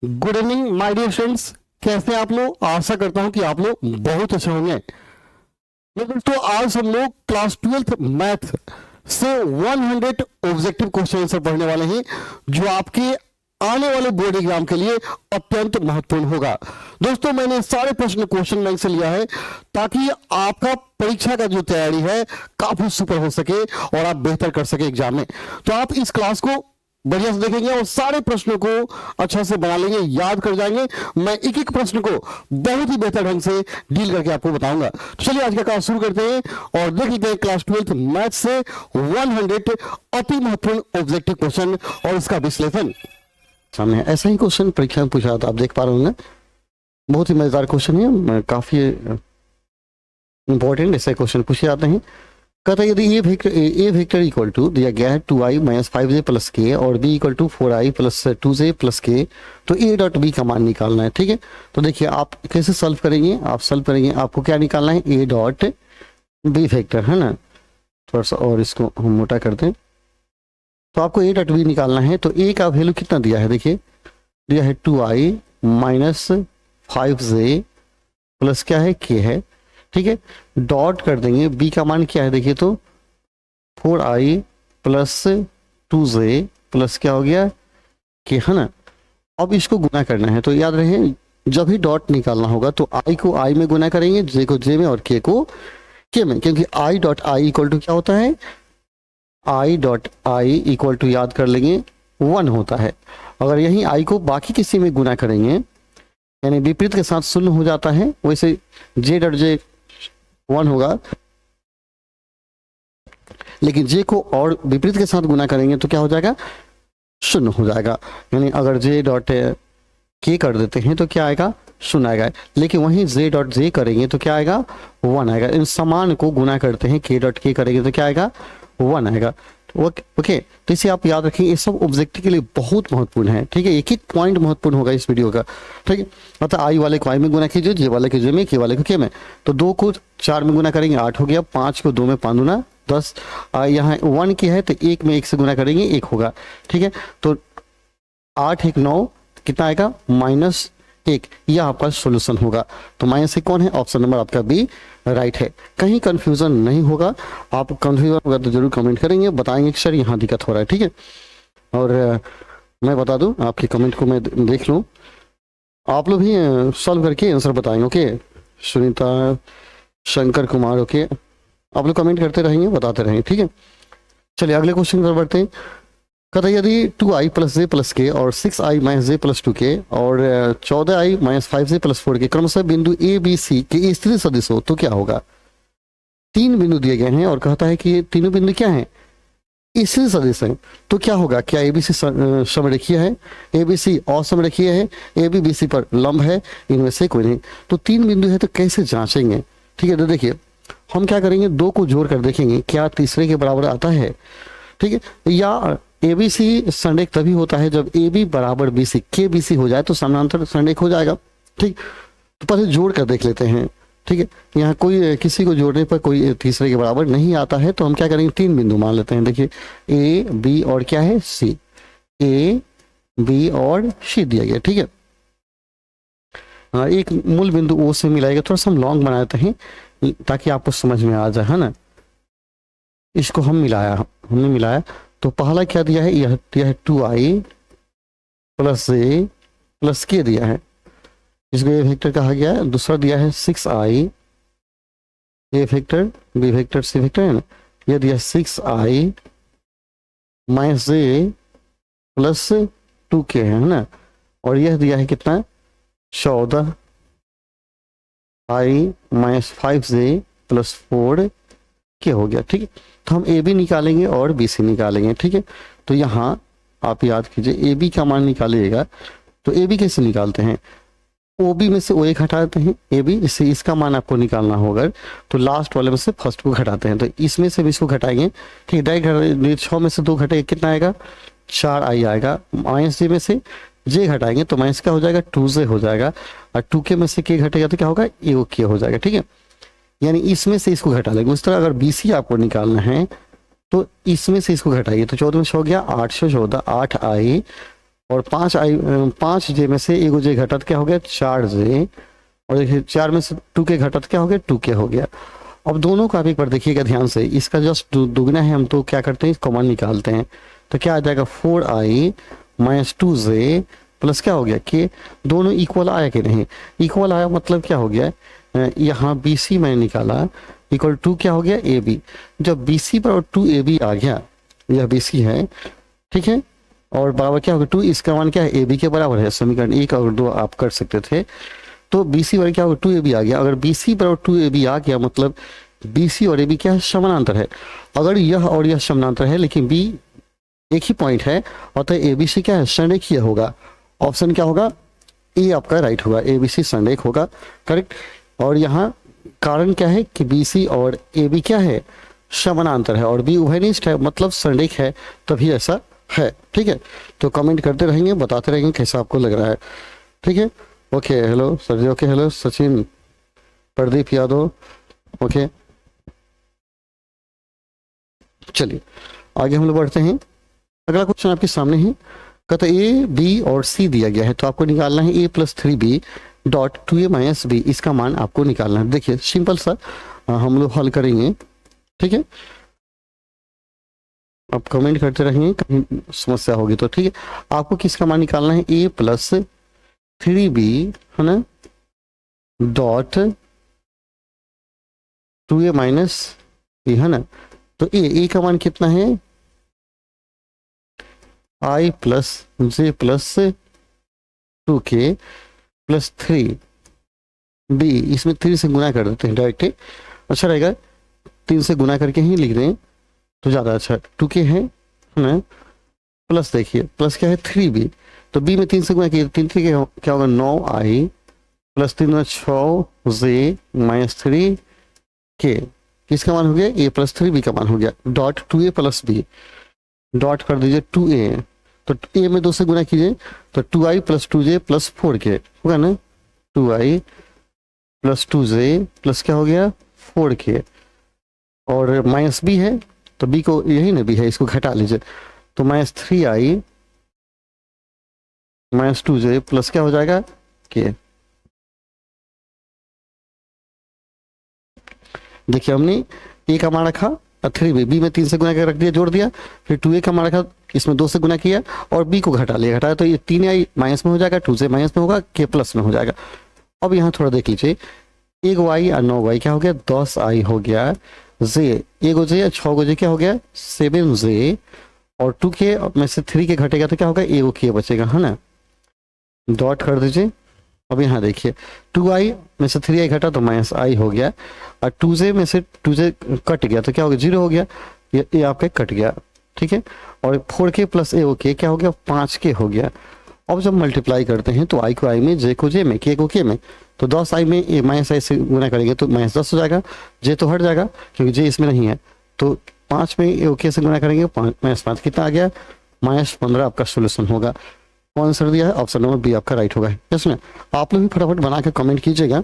Good evening my dear friends, कैसे आप लोग। आशा करता हूं कि आप लोग बहुत अच्छे होंगे। तो आज हम लोग क्लास 12th मैथ से 100 ऑब्जेक्टिव क्वेश्चन आंसर पढ़ने वाले हैं, जो आपके आने वाले बोर्ड एग्जाम के लिए अत्यंत महत्वपूर्ण होगा। दोस्तों, मैंने सारे प्रश्न क्वेश्चन बैंक से लिया है ताकि आपका परीक्षा का जो तैयारी है काफी सुपर हो सके और आप बेहतर कर सके एग्जाम में। तो आप इस क्लास को बढ़िया से देखेंगे और सारे प्रश्नों को अच्छा से बना लेंगे, याद कर जाएंगे। मैं एक एक प्रश्न को बहुत ही बेहतर ढंग से डील करके आपको बताऊंगा। तो चलिए आज का क्लास शुरू करते हैं और देख लेते हैं क्लास 12th मैथ से 100 अति महत्वपूर्ण ऑब्जेक्टिव क्वेश्चन और इसका विश्लेषण। सामने ऐसा ही क्वेश्चन परीक्षा में पूछा था, आप देख पा रहे होंगे। बहुत ही मजेदार क्वेश्चन है, काफी इंपॉर्टेंट ऐसे क्वेश्चन पूछे जाते हैं। कहता है यदि ए वेक्टर इक्वल टू दिया गया है 2i minus 5j plus k और b equal to 4i plus 2j plus k, तो a डॉट b का मान निकालना है। ठीक है, तो देखिए आप कैसे सॉल्व करेंगे। आप सॉल्व करेंगे, आपको क्या निकालना है, a डॉट b वेक्टर, है ना। थोड़ा सा और इसको हम मोटा करते हैं। तो आपको a डॉट b निकालना है। तो a का वैल्यू कितना दिया है, देखिए दिया है 2i माइनस 5j प्लस क्या है, k है। ठीक है, डॉट कर देंगे, b का मान क्या है, देखिए तो 4i प्लस 2j प्लस क्या हो गया, k, है ना। अब इसको गुना करना है, तो याद रहे जब भी डॉट निकालना होगा तो i को i में गुना करेंगे, j को j में और k को k में, क्योंकि i dot i equal to क्या होता है, i dot i equal to याद कर लेंगे 1 होता है। अगर यही i को बाकी किसी में गुना करेंगे, यानी विपरीत के साथ शून्य हो जाता है, वैसे j डॉट j 1 होगा, लेकिन j को और विपरीत के साथ गुना करेंगे तो क्या हो जाएगा, शून्य हो जाएगा। यानी अगर j डॉट k कर देते हैं तो क्या आएगा, शून्य आएगा। लेकिन वहीं j डॉट j करेंगे तो क्या आएगा, 1 आएगा। इन समान को गुना करते हैं, k डॉट k करेंगे तो क्या आएगा, 1 आएगा। ओके, तो इसे आप याद रखेंगे, ये सब ऑब्जेक्टिव के लिए बहुत महत्वपूर्ण है। ठीक है, एक एक पॉइंट महत्वपूर्ण होगा इस वीडियो का। ठीक है, मतलब आई वाले को आई में गुना कीजिए, जे वाले को जे में, के वाले को के में। तो 2 को 4 में गुना करेंगे 8 हो गया, 5 को 2 में 5 दूना 10, यहाँ 1 की है तो 1 में 1 से गुना करेंगे 1 होगा। ठीक है, तो 8 1 9 कितना आएगा, -1। यह आपका सोल्यूशन होगा। तो माइनस से कौन है, ऑप्शन नंबर आपका बी राइट है। कहीं कंफ्यूजन नहीं होगा। आप कंफ्यूजन होगा तो जरूर कमेंट करेंगे, बताएंगे कि सर यहाँ दिक्कत हो रहा है। ठीक है, और मैं बता दूं, आपके कमेंट को मैं देख लूं, आप लोग भी सॉल्व करके आंसर बताएंगे। ओके, सुनीता, शंकर कुमार, ओके, आप लोग कमेंट करते रहेंगे, बताते रहेंगे। ठीक है, चलिए अगले क्वेश्चन की तरफ बढ़ते हैं। कहता है यदि 2i plus j plus k और 6i minus j plus 2k और 14i minus 5j plus 4k क्रमशः बिंदु ए बी सी के स्थिर सदिश हो तो क्या होगा। 3 बिंदु दिए गए हैं और कहता है कि ये तीनों बिंदु क्या हैं, स्थिर सदिश हैं। तो क्या होगा, क्या ए बी सी समरेखीय है, ए बी सी असमरेखीय है, ए बी बी सी पर लंब है, इनमें से कोई नहीं। तो 3 बिंदु है तो कैसे जांचेंगे। ठीक है, तो देखिए हम क्या करेंगे, 2 को जोड़ कर देखेंगे क्या तीसरे के बराबर आता है। ठीक है, या ए बी सी संरेख तभी होता है जब ए बी बराबर बी सी, के बी सी हो जाए तो समानांतर संरेख हो जाएगा। ठीक, तो पहले जोड़ कर देख लेते हैं। ठीक है, यहाँ कोई किसी को जोड़ने पर कोई तीसरे के बराबर नहीं आता है, तो हम क्या करेंगे, 3 बिंदु मान लेते हैं। देखिए ए बी और क्या है, सी, ए बी और सी दिया गया। ठीक है, हाँ, एक मूल बिंदु ओ से मिलाएगा। थोड़ा सा हम लॉन्ग बना देते हैं ताकि आपको समझ में आ जाए, है ना। इसको हमने मिलाया। तो पहला क्या दिया है, यह दिया है 2i प्लस j प्लस के दिया है, इसको ए वेक्टर कहा गया है। दूसरा दिया है 6i, A vector B vector C vector, है ना। यह दिया 6i minus j plus 2k है ना। और यह दिया है कितना, 14i minus 5j plus 4k हो गया। ठीक है, तो हम ए बी निकालेंगे और बी सी निकालेंगे। ठीक है, तो यहाँ आप याद कीजिए, ए बी का मान निकालिएगा तो ए बी कैसे निकालते हैं, ओ बी में से ओ एक हटा देते हैं, ए बी, इससे इसका मान आपको निकालना होगा तो लास्ट वाले में से फर्स्ट को घटाते हैं। तो इसमें से भी इसको घटाएंगे। ठीक है, डायरेक्ट 6 में से 2 घटेगा, कितना आएगा, 4i आएगा। माइनस जे में से जे घटाएंगे तो माइनस क्या हो जाएगा, 2j हो जाएगा। और 2k में से के घटेगा तो क्या होगा, ए के हो जाएगा। ठीक है, यानी इसमें से इसको घटा लेंगे। उस तरह अगर BC आपको निकालना है तो इसमें से इसको घटाइए, तो 14 में 6 हो गया, 8 से 14 8i और 5 जे में से एगो जे घटत क्या हो गया 4 जे, और देखिए 4 में से 2 के घटत क्या हो गया 2 के हो गया। अब दोनों का भी एक बार देखिएगा ध्यान से, इसका जस्ट दुगना है, हम तो क्या करते हैं कॉमन निकालते हैं, तो क्या आ जाएगा 4i माइनस 2j प्लस क्या हो गया कि दोनों इक्वल आया कि नहीं, इक्वल आया मतलब क्या हो गया, यहाँ BC मैंने निकाला इक्वल टू क्या हो गया AB। जब BC पर और 2AB आ गया, यह BC है ठीक है, और बराबर क्या होगा 2, इसका मान क्या है AB के बराबर है, समीकरण 1 और 2 आप कर सकते थे। तो BC पर क्या होगा 2AB आ गया, अगर BC पर और 2AB आ गया मतलब BC और AB क्या है समानांतर है। अगर यह और यह समानांतर है लेकिन B एक ही पॉइंट है, अतः ABC क्या है संरेखीय होगा। ऑप्शन क्या होगा ए आपका राइट होगा, ABC संरेख होगा करेक्ट। और यहाँ कारण क्या है कि BC और AB क्या है समानांतर है, और B उभयनिष्ठ है मतलब संरेख है, तभी ऐसा है ठीक है। तो कमेंट करते रहेंगे, बताते रहेंगे कैसा आपको लग रहा है ठीक है। Okay hello sir ji, okay hello Sachin, Pradeep Yadav, okay चलिए आगे हम लोग बढ़ते हैं। अगला क्वेश्चन आपके सामने है, कहता A B और C दिया गया है, तो आपको निकालना है A+3B dot 2A minus B, इसका मान आपको निकालना है। देखिए सिंपल सा हम लोग हल करेंगे ठीक है, आप कमेंट करते रहेंगे कहीं समस्या होगी तो ठीक है। आपको किसका मान निकालना है A+3B है ना डॉट 2A माइनस B है ना। तो ए का मान कितना है I plus J plus 2K plus 3B, इसमें 3 से गुना कर देते हैं डायरेक्ट, अच्छा रहेगा 3 से गुना करके ही लिख दें तो ज़्यादा अच्छा। 2K है ना प्लस देखिए प्लस क्या है 3B, तो B में 3 से गुना किए 3 क्या होगा 9i प्लस 3 में 6j माइनस 3K, किसका मान हो गया A+3B का मान हो गया dot 2A plus B, dot कर दीजिए 2A, तो A में 2 से गुना कीजिए तो 2i plus 2j plus 4K होगा ना, 2i प्लस 2j प्लस क्या हो गया 4K, और माइनस B है तो B को यही ना B है, इसको घटा लीजिए तो minus 3i minus 2j plus क्या हो जाएगा K। देखिए हमने A का मान रखा और 3B, B में 3 से गुना कर रख दिया जोड़ दिया, फिर 2A का मान रखा इसमें 2 से गुना किया और B को घटा लिया, घटाया तो ये 3i माइनस में हो जाएगा, 2j माइनस में होगा, K प्लस में हो जाएगा। अब यहाँ थोड़ा देख लीजिए 1y और 9y क्या हो गया 10i हो गया, j 1j 6j क्या हो गया 7j, और 2K में से 3 के घटेगा तो क्या होगा एगो K बचेगा है ना, डॉट कर दीजिए। अब यहाँ देखिए 2i में से 3i घटा तो माइनस i हो गया, और 2j में से 2j कट गया तो क्या हो गया 0 हो गया, ये आपका कट गया ठीक है, और 4K प्लस ए ओके क्या हो गया 5K हो गया। अब जब मल्टीप्लाई करते हैं तो i को i में, j को j में, k को k में, तो 10i में ए माइनस i से गुना करेंगे तो माइनस 10 हो जाएगा, j तो हट जाएगा क्योंकि j इसमें नहीं है, तो 5 में ए ओके से गुना करेंगे माइनस 5 कितना आ गया माइनस 15 आपका सोल्यूशन होगा। कौन आंसर दिया है ऑप्शन नंबर बी आपका राइट होगा। इसमें आप लोग भी फटाफट बना के कमेंट कीजिएगा,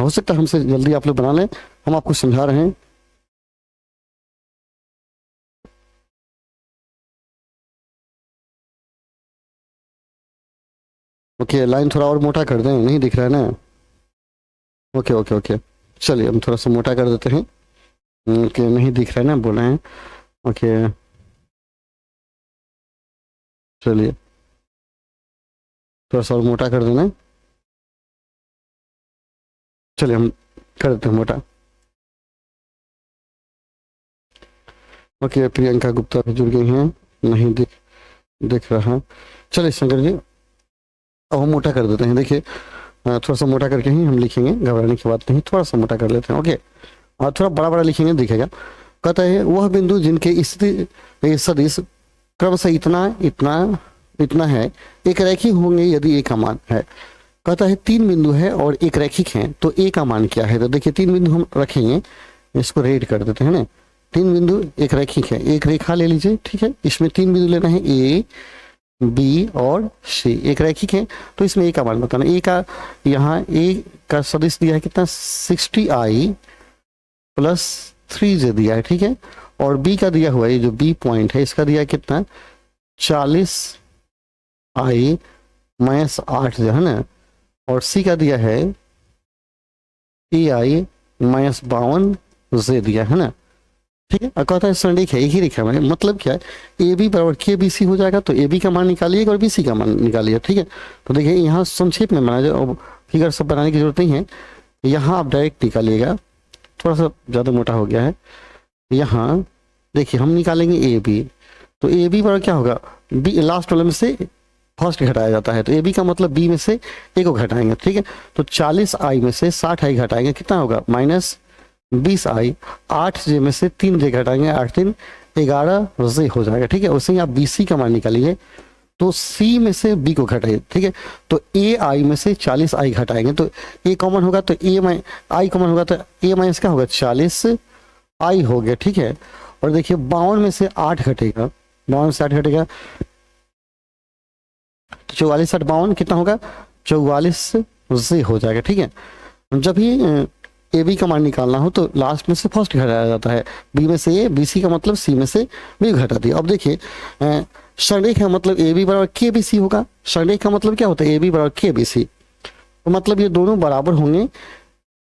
हो सकता है हमसे जल्दी आप लोग बना लें, हम आपको समझा रहे हैं। ओके लाइन थोड़ा और मोटा कर दें, नहीं दिख रहा है ना, ओके ओके ओके चलिए हम थोड़ा सा मोटा कर देते हैं, ओके नहीं दिख रहा है ना बोल रहे हैं, ओके चलिए थोड़ा सा और मोटा कर देना, चलिए हम कर देते हैं मोटा। ओके प्रियंका गुप्ता भी जुड़ गई हैं, नहीं दिख रहा, चलिए शंकर जी अब हम मोटा कर देते हैं। देखिए थोड़ा सा मोटा करके ही हम लिखेंगे, घबराने की बात नहीं, थोड़ा सा मोटा कर लेते हैं ओके, और थोड़ा बड़ा बड़ा लिखेंगे दिखेगा। कहता है वह बिंदु जिनके स्थिति सदिश क्रमशः इतना इतना इतना है एक रैखिक होंगे यदि ए का मान है। कहता है 3 बिंदु है और एक रैखिक है तो ए का मान क्या है, तो देखिए 3 बिंदु हम रखेंगे, इसको रेड कर देते हैं ना, 3 बिंदु एक रैखिक है, एक रेखा ले लीजिए ठीक है, इसमें 3 बिंदु लेना है ए बी और सी, एक रैखिक है तो इसमें ए का मान बताना। ए का यहाँ ए का सदिश दिया है कितना 60i प्लस 3j दिया है ठीक है, और बी का दिया हुआ है जो बी पॉइंट है इसका दिया है कितना 40 आई माइनस 8 जो है ना, और सी का दिया है ए आई माइनस 52 जे दिया है ना, ठीक है। और कहता है संरेख है, एक ही रेखा में, मतलब क्या है, ए बी बराबर के बी सी हो जाएगा, तो ए बी का मान निकालिएगा और बी सी का मान निकालिएगा, ठीक है। तो देखिए यहाँ संक्षेप में बना जाए, फिगर सब बनाने की जरूरत नहीं है, यहाँ आप डायरेक्ट निकालिएगा, थोड़ा सा ज़्यादा मोटा हो गया है। यहाँ देखिए हम निकालेंगे ए बी, तो ए बी बराबर क्या होगा, बी लास्ट वाले में से फर्स्ट घटाया जाता है, तो ए बी का मतलब बी में से ए को घटाएंगे, ठीक है। तो 40 आई में से 60 आई घटाएंगे, कितना होगा, माइनस 20 आई, 8 जे में से 3 जे घटाएंगे, 8 3 11 जे हो जाएगा, ठीक है। उससे ही आप बी सी का मान निकालिए, तो सी में से बी को घटाइए, ठीक है। तो ए आई में से 40 आई घटाएंगे, तो ए कॉमन होगा, तो ए माइ आई कॉमन होगा, तो ए माइनस क्या होगा, 40 आई हो गया, ठीक है। और देखिए 52 में से 8 घटेगा, 52 में से 8 घटेगा, तो 44 8 52 कितना होगा, 44 जे हो जाएगा, ठीक है। जब भी ए बी का मान निकालना हो तो लास्ट में से फर्स्ट घटाया जाता है, बी में से ए, बी सी का मतलब सी में से बी घटा दिया। अब देखिए संरेख का मतलब ए बी बराबर के बी सी होगा, संरेख का मतलब क्या होता है, ए बी बराबर के बी सी, तो मतलब ये दोनों बराबर होंगे,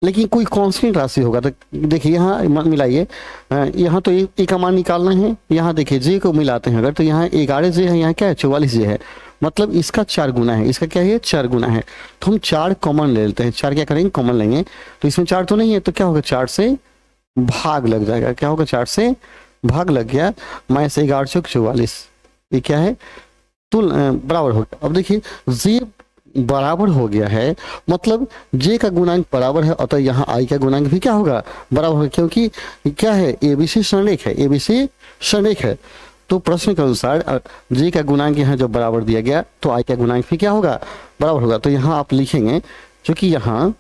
लेकिन कोई कांस्टेंट राशि होगा। तो देखिए यहाँ मिलाइए, यहाँ तो ए का मान निकालना है, यहाँ देखिए जे को मिलाते हैं अगर, तो यहाँ 11 जे है, यहाँ क्या है 44 जे है, मतलब इसका 4 गुना है, इसका क्या है 4 गुना है, तो हम 4 कॉमन ले लेते हैं, 4 क्या करेंगे कॉमन लेंगे, तो इसमें 4 तो नहीं है, तो क्या होगा 4 से भाग लग जाएगा, क्या होगा 4 से भाग लग गया, माइनस 11 चौक 44, ये क्या है तुल बराबर हो गया। अब देखिए जे बराबर हो गया है, मतलब जे का गुणांक बराबर है, अतः यहाँ आई का गुणांक भी क्या होगा बराबर होगा, क्योंकि क्या है एबीसी संरेख है, एबीसी संरेख है। तो प्रश्न के अनुसार जे का गुणांक यहाँ जब बराबर दिया गया तो आई का गुणांक भी क्या होगा बराबर होगा। तो यहाँ आप लिखेंगे, क्योंकि यहाँ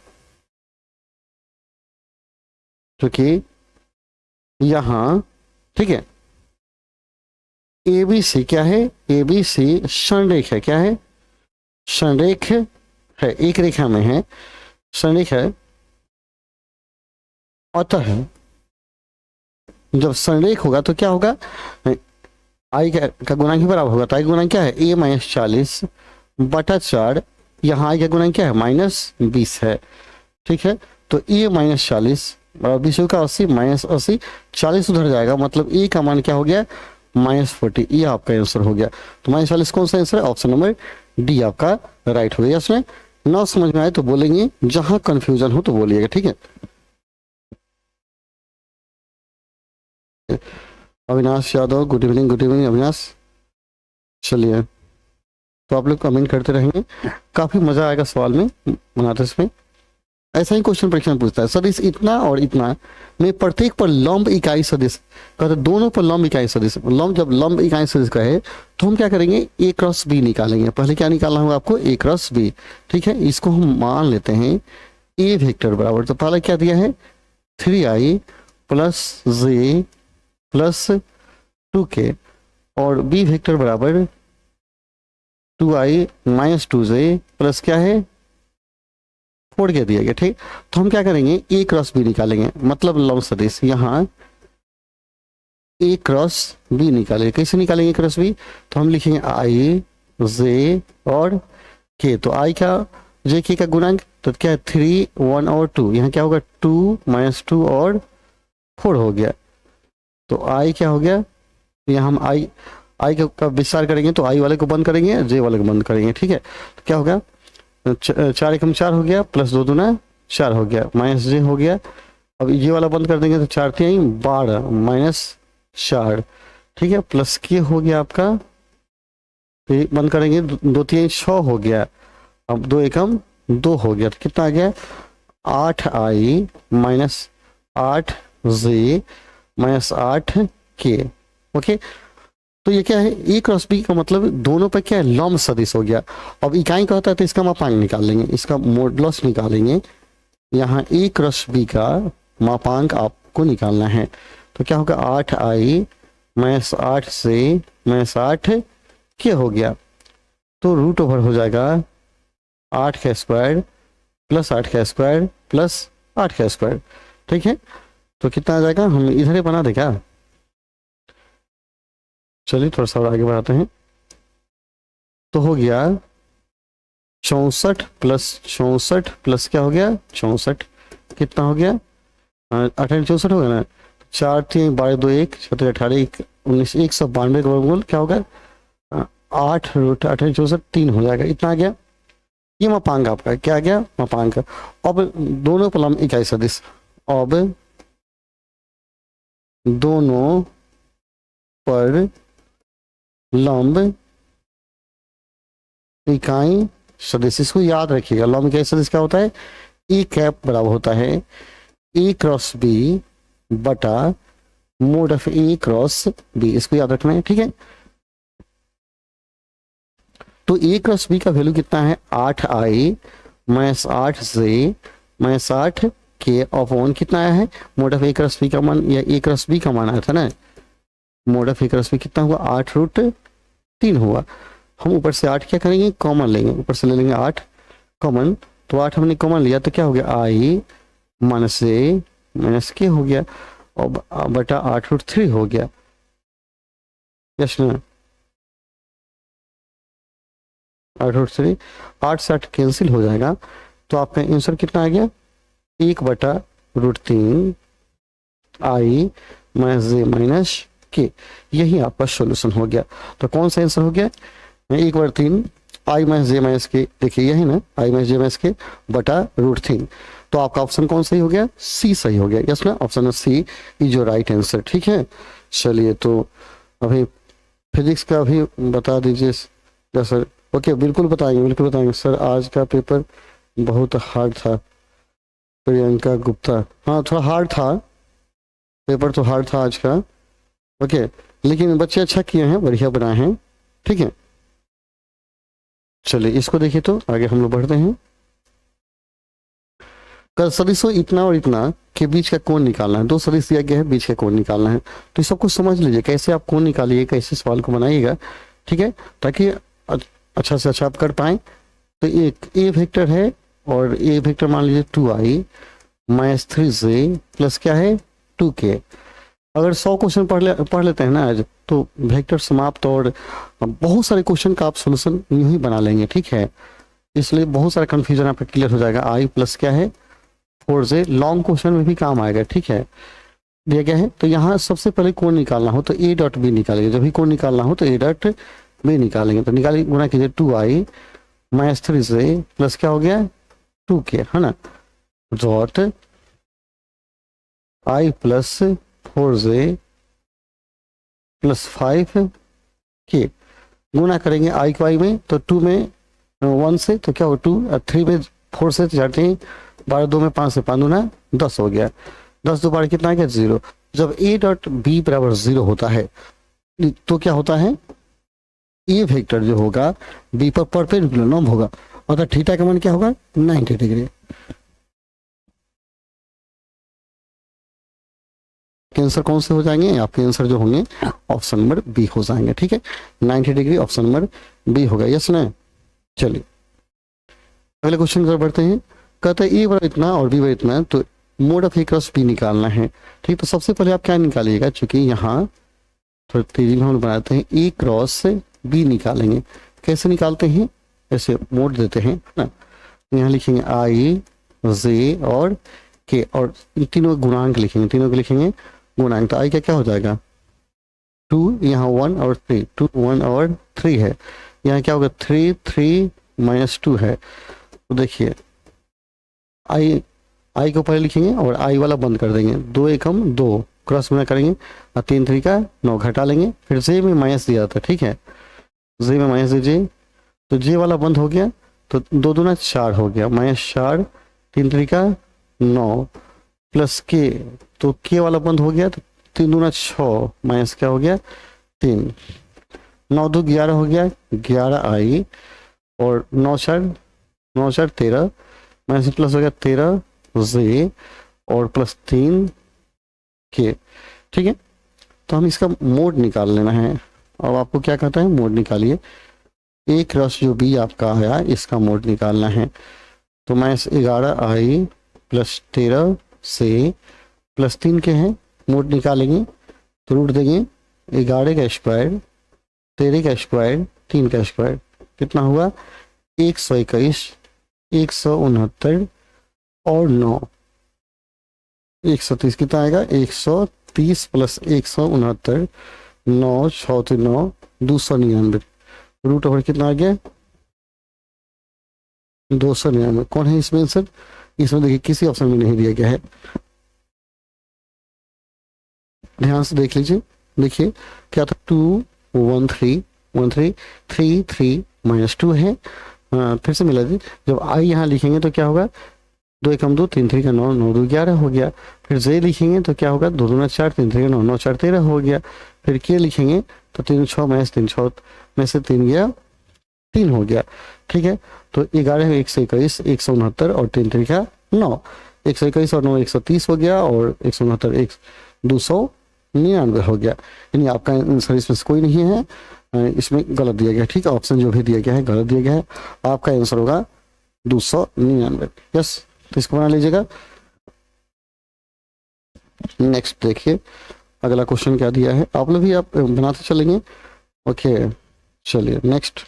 ठीक है एबीसी क्या है, एबीसी संरेख है, क्या है संरेख है, एक रेखा में है, संरेख है, अतः जब संरेख होगा तो क्या होगा, आई का गुणांक ही बराबर होगा, तो आई गुणांक क्या है ए माइनस 40 बटा 4, यहाँ आई का गुणांक क्या है -20 है, ठीक है। तो ए माइनस 40 और 20 का 80 माइनस 80, 40 उधर जाएगा, मतलब ए का मान क्या हो गया -40, ये आपका आंसर हो गया। तो -40 कौन सा आंसर है, ऑप्शन नंबर डी आपका राइट हो गया। इसमें ना समझ में आए तो बोलेंगे, जहां कंफ्यूजन हो तो बोलिएगा, ठीक है। अविनाश यादव गुड इवनिंग अविनाश, चलिए तो आप लोग कमेंट करते रहेंगे, काफी मजा आएगा सवाल में बनाते इसमें। ऐसा ही क्वेश्चन परीक्षा में पूछता है, सदिश इतना और इतना में प्रत्येक पर लंब इकाई सदिश, कहते दोनों पर लंब इकाई सदिश, जब लंब इकाई सदिश कहे तो हम क्या करेंगे ए क्रॉस बी निकालेंगे। पहले क्या निकालना होगा आपको ए क्रॉस बी, ठीक है। इसको हम मान लेते हैं ए वेक्टर बराबर, तो पहले क्या दिया है 3i प्लस जे प्लस 2k, और बी वेक्टर बराबर 2i माइनस 2j प्लस क्या है 4k दिया गया, ठीक। तो हम क्या करेंगे ए क्रॉस बी निकालेंगे, मतलब लंब सदिश, यहाँ ए क्रॉस बी निकालेंगे। कैसे निकालेंगे ए क्रॉस बी, तो हम लिखेंगे आई जे और के, तो आई का जे के का गुणांक तो क्या है 3 1 और 2, यहाँ क्या होगा 2 -2 और 4 हो गया, तो आई क्या हो गया, यहाँ हम आई का विस्तार करेंगे, तो आई वाले को बंद करेंगे, जे वाले को बंद करेंगे, ठीक है। तो क्या होगा 4 एकम 4 हो गया, प्लस 2 दूना 4 हो गया, माइनस जे हो गया। अब ये वाला बंद कर देंगे तो 4 3 12 माइनस 4, ठीक है, प्लस के हो गया आपका, फिर बंद करेंगे 2 3 6 हो गया, अब 2 एकम 2 हो गया, तो कितना आ गया 8i minus 8j minus 8k, okay. तो ये क्या है ए क्रॉस बी का मतलब दोनों पर क्या है लंब सदिश हो गया। अब इकाई का होता है तो इसका मापांक निकाल लेंगे, इसका मॉडुलस निकालेंगे, यहाँ ए क्रॉस बी का मापांक आपको निकालना है, तो क्या होगा 8i minus 8j minus 8k हो गया, तो रूट ओवर हो जाएगा 8 का स्क्वायर प्लस 8 का स्क्वायर प्लस 8 का स्क्वायर, ठीक है। तो कितना आ जाएगा, हम इधर ही बना दे क्या, चलिए थोड़ा सा और आगे बढ़ाते हैं। तो हो गया 64 प्लस क्या हो गया 64, कितना हो गया 18 64 हो गया ना, 4 3 12 2 1 7 18 19 192 का वर्गमूल क्या होगा 8 √18 64 3 हो जाएगा, इतना आ गया। ये मापांक आपका क्या आ गया मापांक। अब दोनों पर लंब इकाई सदिश, अब दोनों पर लंब इकाई सदिश, इसको याद रखिएगा। लंब इकाई सदिश क्या होता है, ई कैप बराबर होता है ए क्रॉस बी बटा mod of a cross b, इसको याद रखना है, ठीक है। तो ए क्रॉस बी का वैल्यू कितना है 8i minus 8j minus 8k upon कितना आया है mod of a cross b का मान, या ए क्रॉस बी का मान आया था ना, mod of a cross b कितना हुआ 8 √3 हुआ। हम ऊपर से 8 क्या करेंगे कॉमन लेंगे, ऊपर से ले लेंगे 8 कॉमन, तो 8 हमने कॉमन लिया तो क्या हो गया i माइनस ए माइनस के हो गया और बटा 8 √3 हो गया, यस ना। 8 √3 8 से 8 कैंसिल हो जाएगा, तो आपका आंसर कितना आ गया 1/√3 i माइनस जे माइनस के, यही आपका सॉल्यूशन हो गया। तो कौन सा आंसर हो गया 1/3 i माइनस जे माइनस के, देखिए यही ना i माइनस जे माइनस के बटा √3, तो आपका ऑप्शन कौन सही हो गया सी सही हो गया, यस ना, ऑप्शन सी इज जो राइट आंसर, ठीक है। चलिए तो अभी फिजिक्स का भी बता दीजिए सर। ओके बिल्कुल बताएंगे सर। आज का पेपर बहुत हार्ड था, प्रियंका गुप्ता, हाँ थोड़ा हार्ड था पेपर, तो हार्ड था आज का, ओके, लेकिन बच्चे अच्छा किए हैं, बढ़िया बनाए हैं, ठीक है। चलिए इसको देखिए, तो आगे हम लोग बढ़ते हैं। कर सदिशों इतना और इतना के बीच का कोण निकालना है, दो सदिश दिया गया है, बीच का कोण निकालना है, तो ये सब कुछ समझ लीजिए कैसे आप कोण निकालिए, कैसे सवाल को बनाइएगा, ठीक है, ताकि अच्छा से अच्छा आप कर पाए। तो एक ए वेक्टर है और ए वेक्टर मान लीजिए 2i माइनस 3j प्लस क्या है 2k। अगर 100 क्वेश्चन पढ़ लेते हैं ना आज, तो वेक्टर समाप्त और बहुत सारे क्वेश्चन का आप सोल्यूशन यूं ही बना लेंगे, ठीक है। इसलिए बहुत सारा कन्फ्यूजन आपका क्लियर हो जाएगा। i प्लस क्या है 4j लॉन्ग क्वेश्चन में भी काम आएगा, ठीक है, दिया गया है। तो यहाँ सबसे पहले कोण निकालना हो तो a डॉट बी निकालेंगे, जब भी कोण निकालना हो तो a डॉट बी निकालेंगे, तो निकालिए, गुना कीजिए 2i माइनस 3j प्लस क्या हो गया 2k, है ना, dot i plus 4j plus 5k, गुना करेंगे i को i में, तो 2 में 1 से तो क्या हो 2, 3 में 4 से तो जाते हैं 12 2 में 5 से 5 दूना 10 हो गया, 10 2 12 कितना आ गया 0। जब a डॉट बी बराबर 0 होता है तो क्या होता है ए वेक्टर जो होगा बी पर परपेंडिकुलर लंब होगा, और थीटा का मान क्या होगा 90 डिग्री। आंसर कौन से हो जाएंगे आपके आंसर जो होंगे ऑप्शन नंबर बी हो जाएंगे, ठीक है, 90 डिग्री ऑप्शन नंबर बी होगा, यस ना। चलिए अगले क्वेश्चन की तरफ बढ़ते हैं। कहते हैं ए बराबर इतना और बी बराबर इतना, तो mod of a cross b निकालना है, ठीक। तो सबसे पहले आप क्या निकालिएगा, चूंकि यहाँ थोड़ी तेजी में हम बनाते हैं, ए क्रॉस बी निकालेंगे। कैसे निकालते हैं, ऐसे मोड देते हैं ना, यहाँ लिखेंगे आई जे और के, और तीनों गुणांक लिखेंगे, तीनों के लिखेंगे गुणांक। तो आई का क्या हो जाएगा 2, यहाँ 1 और 3, 2 1 और 3 है, यहाँ क्या होगा 3 3 माइनस 2 है। तो देखिए आई को पहले लिखेंगे और आई वाला बंद कर देंगे, 2 1 हम 2 क्रॉस गुना करेंगे और 3 3 का 9 घटा लेंगे, फिर जे में माइनस दिया था, ठीक है, जे में माइनस दीजिए, तो जे वाला बंद हो गया, तो 2 दूना 4 हो गया, माइनस 4 3 3 का 9 प्लस के, तो के वाला बंद हो गया, तो 3 दूना 6 माइनस क्या हो गया 3, 9 2 11 हो गया, 11 आई और 9 4 13 माइनस प्लस हो गया 13 जे और प्लस 3 के, ठीक है। तो हम इसका मोड निकाल लेना है। अब आपको क्या कहता है मोड निकालिए, ए क्रॉस जो बी आपका आया इसका मोड निकालना है। तो माइनस 11 आई प्लस 13 से प्लस 3 के हैं, मोड निकालेंगे तो रूट देंगे 11 का स्क्वायर 13 का स्क्वायर 3 का स्क्वायर, कितना हुआ 121, 169 और 9, 130 कितना आएगा 130 प्लस 169, 9 6 9 299, रूट ओवर कितना आ गया 299। कौन है इसमें आंसर? इसमें देखिए किसी ऑप्शन में नहीं दिया गया है, ध्यान से देख लीजिए। देखिए क्या था 2 1 3 1 3 3 3 माइनस 2 है। फिर से मिला दी, जब आई यहाँ लिखेंगे तो क्या होगा 2 एकम 2 3 3 का 9 9 2 11 हो गया। फिर जे लिखेंगे तो क्या होगा 2 2 4 3 3 का 9 9 4 13 हो गया। फिर के लिखेंगे तो 3 6 माइनस 3 6 में से 3 गया 3 हो गया। ठीक है, तो 11 121 169 और 3 3 का 9, 121 और 9 130 हो गया और 169 299 हो गया। यानी आपका आंसर इसमें से कोई नहीं है, इसमें गलत दिया गया। ठीक है, ऑप्शन जो भी दिया गया है गलत दिया गया है, आपका आंसर होगा 299। यस, तो इसको बना लीजिएगा। नेक्स्ट देखिए अगला क्वेश्चन क्या दिया है, आप लोग भी आप बनाते चलेंगे। ओके चलिए नेक्स्ट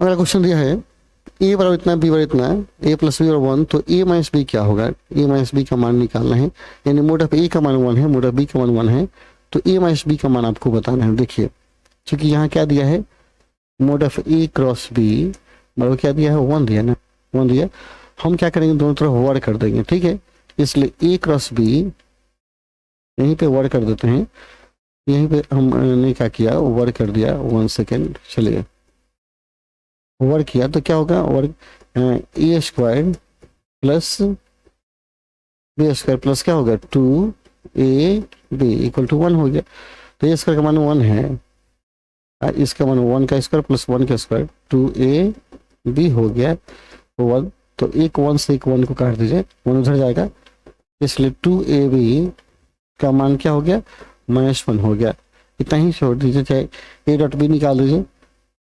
अगला क्वेश्चन दिया है ए बराबर इतना बी बराबर इतना है, ए प्लस बी और 1, तो ए माइनस बी क्या होगा? ए माइनस बी का मान निकालना है, यानी मोड ऑफ ए का मान 1 है, मोड ऑफ बी का मान 1 है, तो ए माइनस बी का मान आपको बताना है। देखिए क्योंकि यहाँ क्या दिया है mod of a cross b बराबर क्या दिया है 1 दिया ना, 1 दिया। हम क्या करेंगे दोनों तरफ वर्ड कर देंगे। ठीक है, इसलिए ए क्रॉस बी यहीं पे वर्ड कर देते हैं, यहीं पे हमने क्या किया वर्ड कर दिया। 1 सेकेंड, चलिए वर्क किया तो क्या होगा work A square plus B square plus क्या होगा 2 AB इक्वल टू 1 हो गया। तो ए स्क्वायर का मान 1 है, इसका मान 1 का स्क्वायर प्लस 1 का स्क्वायर 2AB हो गया 1। तो एक 1 से एक 1 को काट दीजिए, 1 उधर जाएगा, इसलिए 2AB का मान क्या हो गया -1 हो गया। इतना ही छोड़ दीजिए, चाहे ए डॉट बी निकाल दीजिए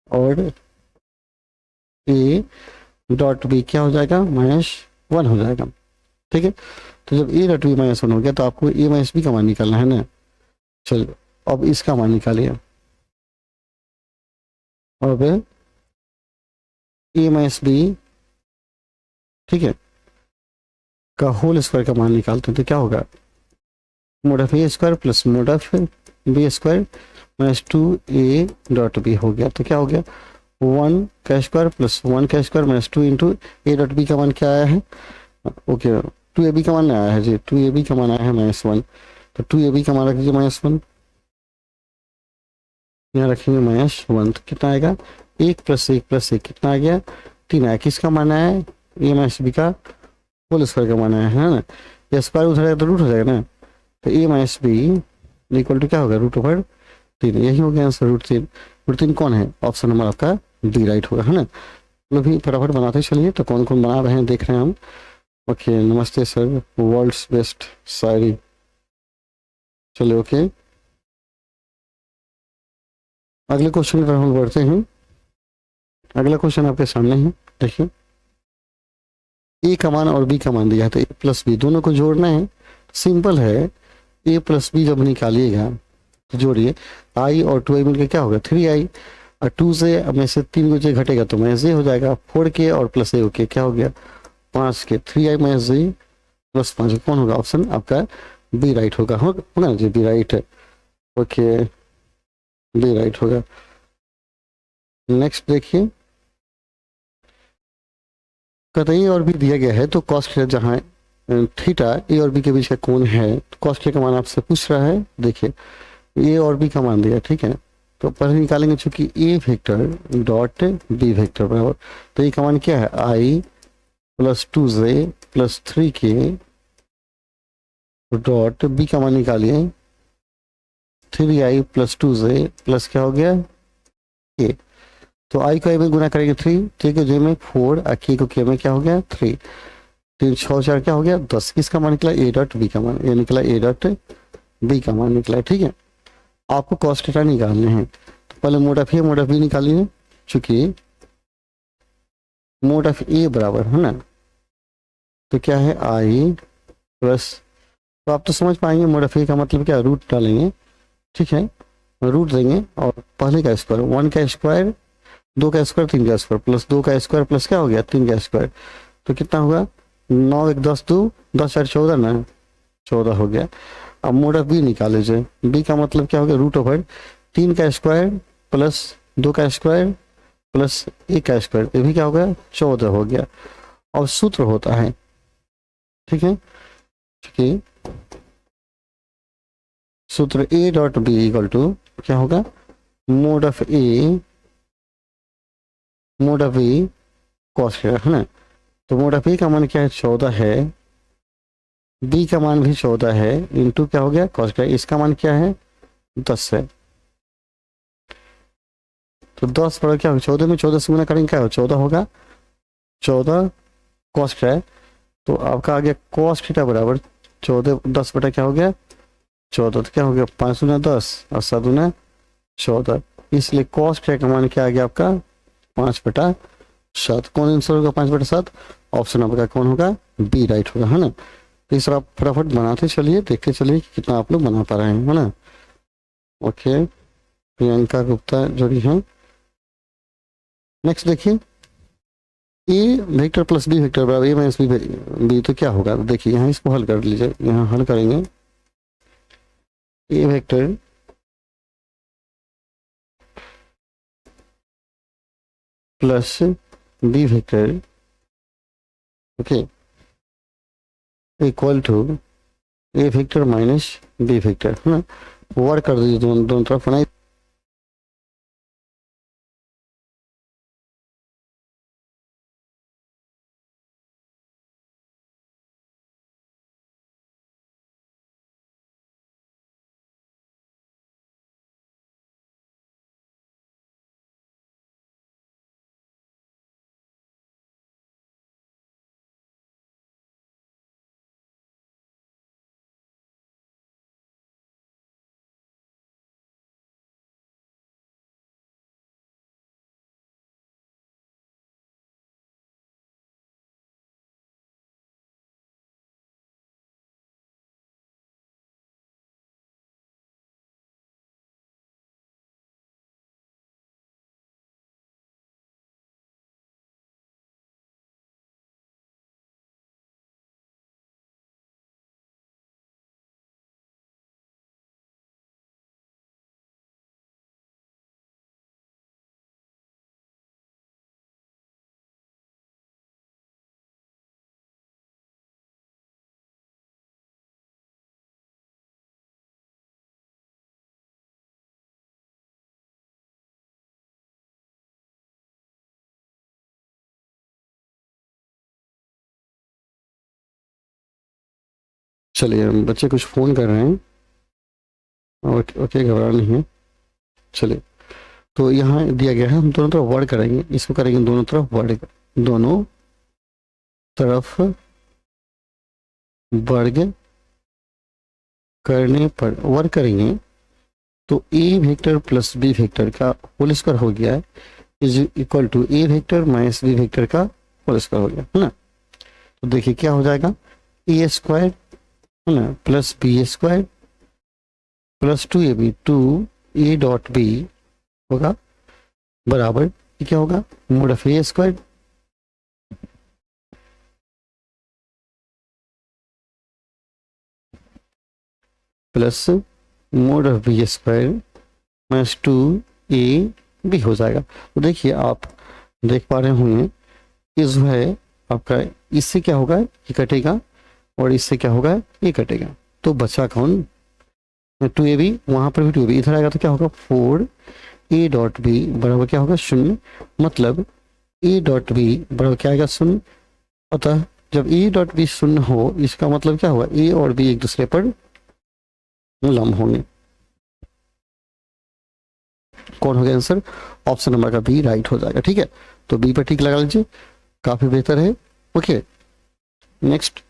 और ए डॉट बी क्या हो जाएगा -1 हो जाएगा। ठीक है, तो जब ए डॉट बी -1 हो गया तो आपको ए माइनस बी का मान निकालना है ना। चलिए अब इसका मान निकालिए, अब ए माइनस बी ठीक है का होल स्क्वायर का मान निकालते हैं तो क्या होगा mod of a square plus mod of b square minus 2a dot b हो गया। तो क्या हो गया 1 का स्क्वायर प्लस 1 का square minus 2 into a dot B का मान क्या आया है, ओके 2ab का मान आया है जी, 2ab का मान आया है -1। तो 2ab का मान रख दीजिए -1, यहाँ रखेंगे -1, तो कितना आएगा 1 प्लस 1 प्लस 1 कितना आ गया 3 आया। किसका मान आया है ए माइनस बी का होल स्क्वायर का मान आया है ना, ये स्क्वायर उधर जाएगा तो रूट हो जाएगा ना। तो ए माइनस बी इक्वल टू क्या होगा √3, यही हो गया आंसर √3 कौन है ऑप्शन नंबर आपका बी राइट होगा है ना। लोग भी फटाफट बनाते चलिए, तो कौन कौन बना रहे हैं देख रहे हैं हम। ओके नमस्ते सर, वर्ल्ड्स बेस्ट शायरी। चलिए ओके अगले क्वेश्चन पर हम बढ़ते हैं। अगला क्वेश्चन आपके सामने है, देखिए ए का मान और बी का मान दिया है, तो ए प्लस बी दोनों को जोड़ना है। सिंपल है, ए प्लस बी जब निकालिएगा तो जोड़िए आई और 2i मिलकर क्या होगा 3i, और 2 से में से 3 को जो घटेगा तो -j हो जाएगा, 4k और प्लस a ओके क्या हो गया 5k, 3i - j प्लस 5 कौन होगा ऑप्शन आपका बी राइट होगा ना जी, बी राइट है। ओके बी राइट होगा। नेक्स्ट देखिए कतई और भी दिया गया है, तो कॉस्ट है जहाँ थीटा ए और बी के बीच का कोण है, तो कॉस्ट का मान आपसे पूछ रहा है। देखिए ए और बी का मान दिया, ठीक है, तो पहले निकालेंगे चूंकि A vector dot B vector बराबर, तो ए का मान क्या है I plus 2j plus 3k dot B का मान निकालिए 3i प्लस 2j प्लस क्या हो गया k। तो आई को ए में गुना करेंगे 3, k को j में 4 और k को k में क्या हो गया 3, 3 6 4 क्या हो गया 10। किसका मान निकला ए डॉट बी का मान, ये निकला ए डॉट बी का मान निकला। ठीक है, आपको कॉस्ट थीटा निकालने हैं, तो पहले mod of a mod of b निकालिए, चूंकि मोड ऑफ ए बराबर है ना, तो क्या है आई प्लस, तो आप तो समझ पाएंगे मोड ऑफ ए का मतलब क्या रूट डालेंगे, ठीक है, रूट देंगे और पहले का स्क्वायर, 1 का स्क्वायर, 2 का स्क्वायर, 3 का स्क्वायर, प्लस 2 का स्क्वायर प्लस क्या हो गया 3 का स्क्वायर, तो कितना होगा 9 1 10 2 10 4 14 ना, 14 हो गया। अब मोड ऑफ बी निकाल लीजिए, बी का मतलब क्या हो गया रूट ओवर 3 का स्क्वायर प्लस 2 का स्क्वायर प्लस 1 का स्क्वायर, ये भी क्या हो गया 14 हो गया। और सूत्र होता है, ठीक है, ठीक है, सूत्र a dot b equal to क्या होगा mod of a mod of b cos है ना। तो मोड ऑफ ए का मान क्या है 14 है, बी का मान भी 14 है, इंटू क्या हो गया कॉस का, इसका मान क्या है 10 है। तो 10 पर क्या होगा 14 में 14 से गुना करेंगे क्या हो 14 होगा, 14 कॉस है, तो आपका आ गया कॉस थीटा बराबर 14 10 बटा क्या हो गया 14, तो क्या हो गया 5 गुना 10 और 7 गुना 14, इसलिए कॉस थीटा का मान क्या आ गया आपका 5/7। कौन आंसर होगा 5/7, ऑप्शन आपका कौन होगा बी राइट होगा, है ना। तो इस तरह आप फटाफट बनाते चलिए, देखते चलिए कि कितना आप लोग बना पा रहे हैं, है ना। ओके, प्रियंका गुप्ता जोड़ी है। नेक्स्ट देखिए, ए वेक्टर प्लस बी वेक्टर बराबर ए माइनस बी, तो क्या होगा, तो देखिए यहाँ इसको हल कर लीजिए, यहाँ हल करेंगे A vector plus B vector, okay, equal to A vector minus B vector, है ना। वर्क कर दीजिए दोनों तरफ बनाइए। चलिए बच्चे कुछ फोन कर रहे हैं, ओके ओके, घबरा नहीं है। चलिए, तो यहाँ दिया गया है, हम दोनों तरफ वर्ड करेंगे, इसको करेंगे दोनों तरफ वर्ड, दोनों तरफ वर्ग करने पर वर्ग करेंगे, तो a vector plus B vector का होल स्क्वायर हो गया है is equal to A vector minus B vector का होल स्क्वायर हो गया, है ना। तो देखिए क्या हो जाएगा ए स्क्वायर, है ना, plus B square plus 2ab 2a dot b होगा बराबर, ये क्या होगा mod of a square plus mod of b square minus 2ab हो जाएगा। तो देखिए आप देख पा रहे होंगे कि जो है आपका इससे क्या होगा ये कटेगा और इससे क्या होगा ये कटेगा, तो बचा कौन 2ab, वहां पर भी 2ab, इधर आएगा तो क्या होगा 4a डॉट बी बराबर क्या होगा 0, मतलब ए डॉट बी बराबर क्या आएगा 0। अतः जब ए डॉट बी 0 हो इसका मतलब क्या हुआ ए और बी एक दूसरे पर लंब होंगे। कौन हो गया आंसर, ऑप्शन नंबर का बी राइट हो जाएगा, ठीक है। तो बी पर ठीक लगा लीजिए, काफी बेहतर है। ओके, नेक्स्ट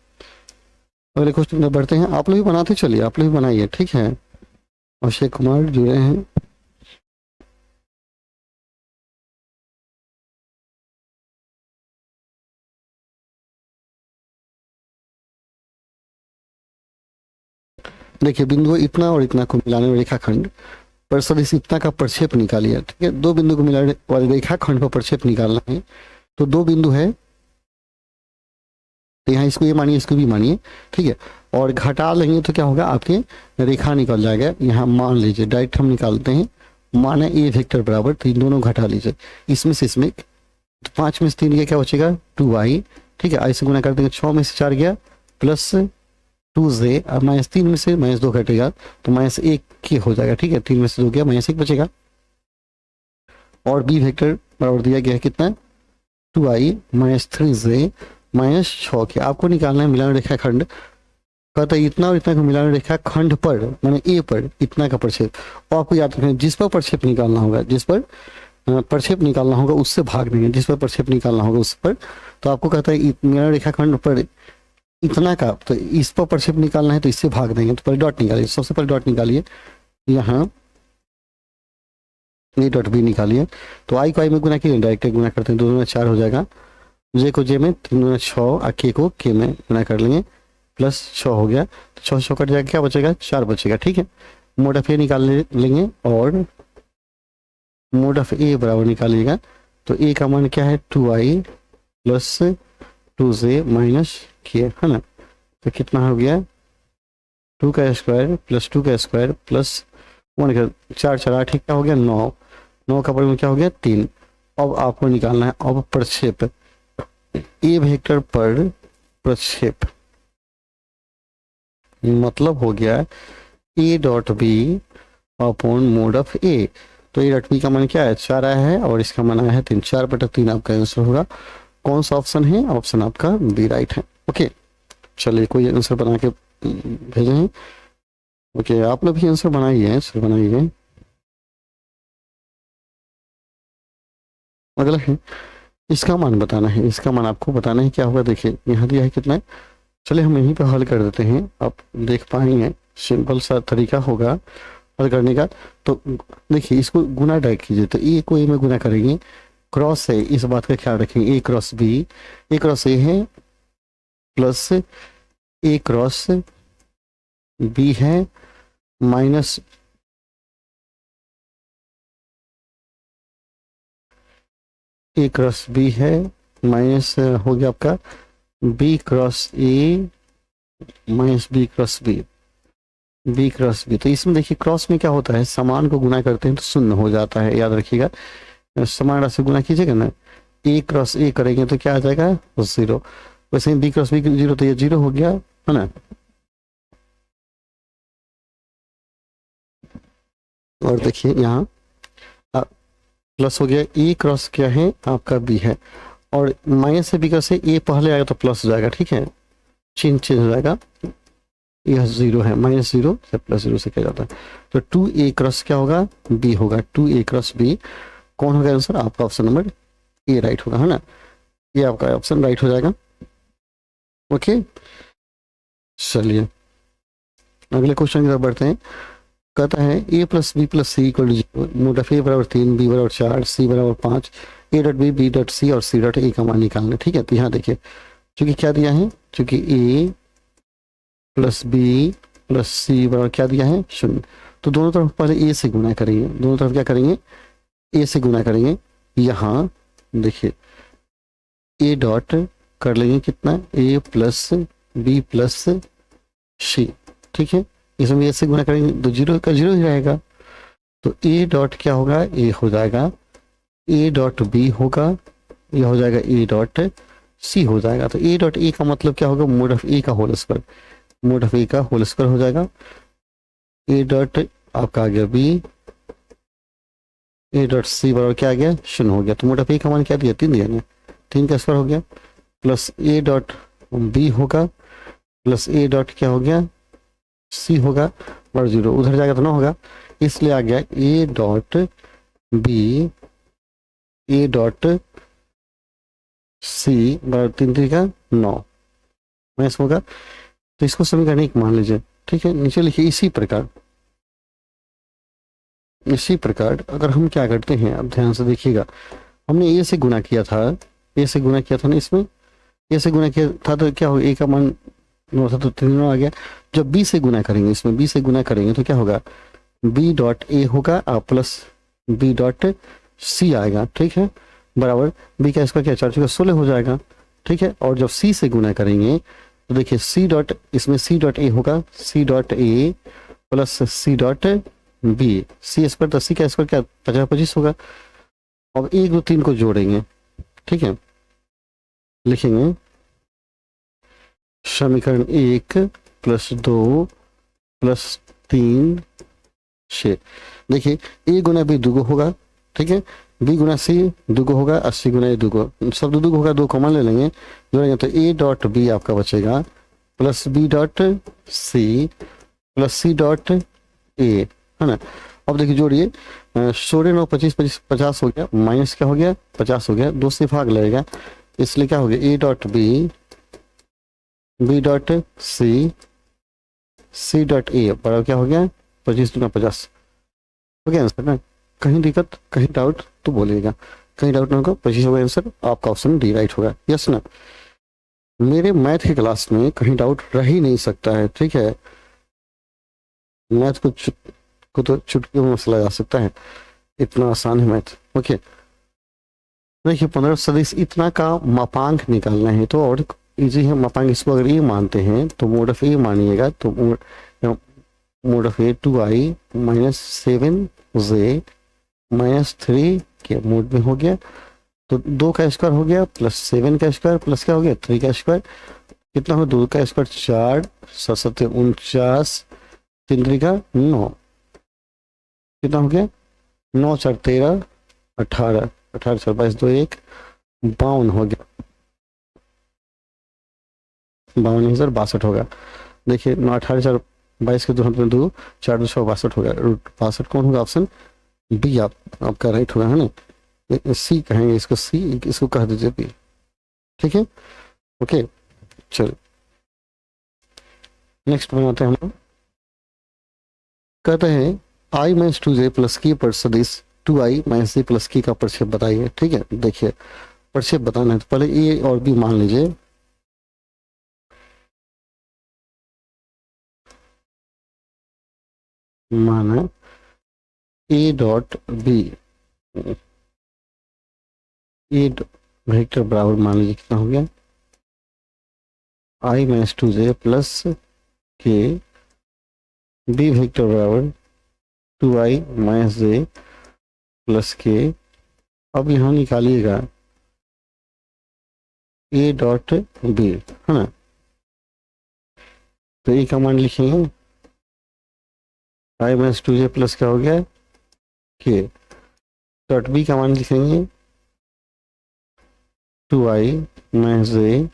अगले क्वेश्चन में बढ़ते हैं। आप लोग भी बनाते चलिए, आप लोग भी बनाइए, ठीक है। अक्षय कुमार जुड़े हैं। देखिए बिंदु इतना और इतना को मिलाने में रेखाखंड पर सदिश इतना का प्रक्षेप निकालिए, ठीक है। दो बिंदु को मिलाने वाली रेखा खंड पर प्रक्षेप निकालना है। तो दो बिंदु है, तो यहाँ इसको ये मानिए, इसको भी मानिए, ठीक है। और घटा लेंगे तो क्या होगा, आपके रेखा निकल जाएगा। यहाँ मान लीजिए डायरेक्ट हम निकालते हैं, माना ए वेक्टर बराबर, तो इन दोनों घटा लीजिए, इसमें से इसमें, तो 5 में से 3 गया, क्या बचेगा 2i, ठीक है। आई से गुना कर देंगे, 6 में से 4 गया प्लस 2j, अब -3 में से -2 घटेगा तो -1 की हो जाएगा, ठीक है। 3 में से 2 गया, -1 बचेगा। और बी वेक्टर बराबर दिया गया है कितना, 2i -3j -6 के। आपको निकालना है मिलान रेखा खंड, कहता है इतना और इतना को मिलान रेखा खंड पर, माने ए पर इतना का प्रक्षेप। और आपको याद रखना जिस पर प्रक्षेप निकालना होगा, जिस पर प्रक्षेप निकालना होगा उससे भाग देंगे, जिस पर प्रक्षेप निकालना होगा उस पर। तो आपको कहता है मिलान रेखा खंड पर इतना का, तो इस पर प्रक्षेप निकालना है तो इससे भाग देंगे। तो पहले डॉट निकालिए, सबसे पहले डॉट निकालिए, यहाँ ए डॉट बी निकालिए। तो आई को आई में गुना किए, डायरेक्ट गुना करते हैं, 2 में 4 हो जाएगा, जे को जे में, 3 में 6 और के को के में गुना कर लेंगे, प्लस 6 हो गया। तो 6 6 कट जाएगा, क्या बचेगा 4 बचेगा, ठीक है। मोड ऑफ ए निकाल लेंगे और मोड ऑफ ए बराबर निकालिएगा। तो ए का मान क्या है 2i प्लस 2j माइनस के, है ना। तो कितना हो गया 2 का स्क्वायर प्लस 2 का स्क्वायर प्लस 1 का 4 4 8, क्या हो गया 9, 9 का परिमाण क्या हो गया 3। अब आपको निकालना है अब प्रक्षेप, ए वेक्टर पर प्रक्षेप, मतलब हो गया ए dot B upon mod of A. तो ए डॉट बी का मान क्या है 4 आया है और इसका मान आया है 3, 4/3 आपका आंसर होगा। कौन सा ऑप्शन है, ऑप्शन आपका बी राइट है। ओके, चलिए कोई आंसर बना के भेजे हैं। ओके, आप लोग भी आंसर बनाइए, आंसर बनाइए। अगला है इसका मान बताना है, इसका मान आपको बताना है क्या होगा। देखिए यहाँ दिया है कितना है, चलिए हम यहीं पे हल कर देते हैं, आप देख पाएंगे, सिंपल सा तरीका होगा हल करने का। तो देखिए इसको गुना डायरेक्ट कीजिए, तो ए को ए में गुना करेंगे, क्रॉस है इस बात का ख्याल रखेंगे, A cross B, A cross A है प्लस ए क्रॉस बी है माइनस ए क्रॉस बी है माइनस हो गया आपका B cross A minus B cross B, B cross B. तो इसमें देखिए क्रॉस में क्या होता है, समान को गुना करते हैं तो शून्य हो जाता है, याद रखिएगा। समान राशि गुना कीजिएगा ना, ए क्रॉस ए करेंगे तो क्या आ जाएगा 0, वैसे ही बी क्रॉस बी 0, तो ये 0 हो गया, है ना। और देखिए यहाँ प्लस हो गया, ए क्रॉस क्या है आपका बी है, और माइनस से बी क्रॉस से ए पहले आएगा तो प्लस हो जाएगा, ठीक है, चिन्ह चेंज हो जाएगा। यह 0 है, -0 से +0 से क्या जाता है, तो 2a क्रॉस क्या होगा बी होगा, 2a क्रॉस बी। कौन होगा आंसर, आपका ऑप्शन नंबर ए राइट होगा, है ना। ये आपका ऑप्शन राइट हो जाएगा। ओके, चलिए अगले क्वेश्चन की तरफ बढ़ते हैं। कहता है a plus B plus C equal to 0, mod of A बराबर 3, बी बराबर 4, सी बराबर 5, A dot B, B dot C और सी डॉट ए का मान निकालना, ठीक है। तो यहाँ देखिए चूंकि क्या दिया है, चूंकि a प्लस बी प्लस सी बराबर क्या दिया है 0, तो दोनों तरफ पहले ए से गुना करेंगे, दोनों तरफ क्या करेंगे ए से गुना करेंगे। यहाँ देखिए ए डॉट कर लेंगे कितना, ए प्लस बी प्लस सी, ठीक है। इसमें ए से गुना करेंगे तो 0 का 0 ही रहेगा, तो ए डॉट क्या होगा ए हो जाएगा, ए डॉट बी होगा, ये हो जाएगा ए डॉट सी हो जाएगा। तो ए डॉट ए का मतलब क्या होगा, मोड ऑफ ए का होल स्क्वायर, मोड ऑफ ए का होल स्क्वायर हो जाएगा। ए डॉट आपका आ गया बी, ए डॉट सी बराबर क्या आ गया 0 हो गया। तो मोड ऑफ ए का मान क्या दिया 3 दिया ना, 3 का स्क्वायर हो गया, प्लस ए डॉट बी होगा प्लस ए डॉट क्या हो गया सी होगा, और 0 उधर जाएगा तो 9 होगा, इसलिए आ गया ए dot b, a dot c बराबर 3 3 का 9 मैस होगा। तो इसको समीकरण 1 मान लीजिए, ठीक है। नीचे लिखिए इसी प्रकार, इसी प्रकार अगर हम क्या करते हैं, अब ध्यान से देखिएगा, हमने ए से गुना किया था, ए से गुना किया था ना, इसमें ए से गुना किया था तो क्या होगा, ए का मान 9 था तो 3 आ गया। जब बी से गुना करेंगे, इसमें बी से गुना करेंगे तो क्या होगा, बी डॉट ए होगा और प्लस बी डॉट सी आएगा, ठीक है, बराबर बी का स्क्वायर क्या 4×16 हो जाएगा, ठीक है। और जब सी से गुना करेंगे तो देखिए सी डॉट, इसमें सी डॉट ए होगा, C dot A plus C dot B, C square तो सी का स्क्वायर क्या 50×25 होगा। अब 1 2 3 को जोड़ेंगे, ठीक है, लिखेंगे समीकरण 1 प्लस 2 प्लस 3 6। देखिए ए गुना बी दुगो होगा, ठीक है, बी गुना सी दुगो होगा, 80 गुना ए दुगो, सब दुगो होगा, 2 कॉमन ले लेंगे, जोड़ेंगे तो ए डॉट बी आपका बचेगा plus b dot c plus C dot a, है ना। अब देखिए जोड़िए, 16 9 25 25 50 हो गया, माइनस क्या हो गया 50 हो गया, 2 से भाग लगेगा, इसलिए क्या हो गया ए dot B, B dot c, c dot a बराबर क्या हो गया 25 × 50 हो गया आंसर ना। कहीं दिक्कत कहीं डाउट तो बोलिएगा, कहीं डाउट ना होगा, 25 होगा आंसर, आपका ऑप्शन डी राइट होगा, यस ना। मेरे मैथ की क्लास में कहीं डाउट रह ही नहीं सकता है, ठीक है, मैथ को तो चुटकी में मसला जा सकता है, इतना आसान है मैथ, ओके। देखिए 15 सदिश इतना का मापांक निकालना है तो और इजी है, मापांक इसको अगर ए मानते हैं तो मोड ऑफ ए मानिएगा, तो mod of A 2i - 7j - 3 के मोड में हो गया, तो 2 का स्क्वायर हो गया प्लस 7 का स्क्वायर प्लस क्या हो गया 3 का स्क्वायर, कितना हो 2 का स्क्वायर 4 7 7 49 3 3 का 9, कितना हो गया 9 4 13 18 18 4 22 2 1 52 हो गया, 52,062 होगा। देखिए 9 18 4 22 के 2 हाथ में 2 4 2 6 62 होगा, रूट 62 कौन होगा ऑप्शन बी आपका राइट होगा, है ना। सी कहेंगे इसको, सी इसको कह दीजिए बी, ठीक है, ओके। चलो नेक्स्ट बनाते हैं हम लोग, कहते हैं i - 2j प्लस की पर सदिश 2i - j प्लस की का प्रक्षेप बताइए, ठीक है। देखिए प्रक्षेप बताना है तो पहले ए और बी मान लीजिए, माना a dot b, a vector बराबर मान लीजिए कितना हो गया i - 2j plus k, b vector बराबर 2i - j प्लस के। अब यहाँ निकालिएगा ए डॉट बी, है ना, तो ए का मान लिखेंगे i - 2j प्लस क्या हो गया के, डॉट बी का मान लिखेंगे 2i - j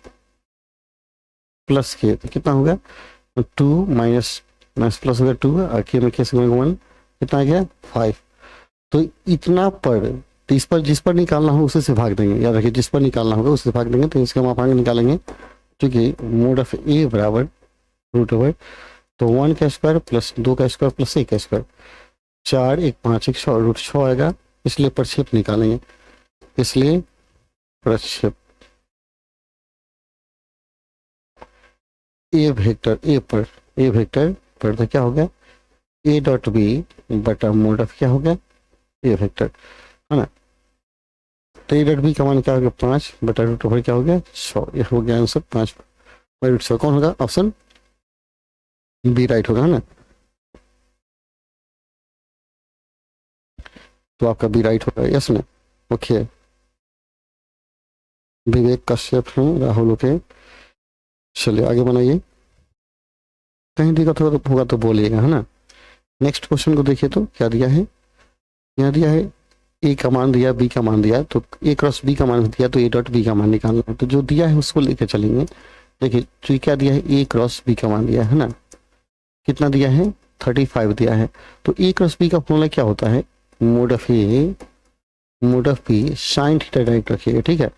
प्लस के, तो कितना होगा 2 माइनस माइनस प्लस हो गया 2, आखिर में कैसे 1 कितना आ गया 5। तो इतना पर, तो इस पर जिस पर निकालना हो उसे से भाग देंगे, याद रखिए जिस पर निकालना होगा उससे भाग देंगे, तो इसका मापांक निकालेंगे, क्योंकि मोड ऑफ ए बराबर रूट ओवर, तो 1 का स्क्वायर प्लस 2 का स्क्वायर प्लस 1 का स्क्वायर, 4 1 5 1 6 रूट 6 आएगा, इसलिए प्रक्षेप निकालेंगे, इसलिए प्रक्षेप ए वेक्टर पर तो क्या हो गया ए डॉट बी बटा मोड ऑफ क्या हो गया ए वेक्टर, है ना। तो ए डॉट बी का मान क्या हो गया 5 बटा रूट ओवर क्या हो गया 100, ये हो गया आंसर 5 बाई रूट 100, कौन होगा ऑप्शन बी राइट होगा, है ना। तो आपका बी राइट होगा, यस ना, ओके। विवेक कश्यप हैं राहुल के, चलिए आगे बनाइए, कहीं दिक्कत होगा तो बोलिएगा, है ना। नेक्स्ट क्वेश्चन को देखिए तो क्या दिया है, यहाँ दिया है ए का मान दिया बी का मान दिया, तो ए क्रॉस बी का मान दिया, तो ए डॉट बी का मान निकालना है, तो जो दिया है उसको लेकर चलेंगे। देखिए तो क्या दिया है ए क्रॉस बी का मान दिया है ना, कितना दिया है 35 दिया है, तो ए क्रॉस बी का फॉर्मूला क्या होता है mod of a mod of b sine theta direct रखिएगा, ठीक है।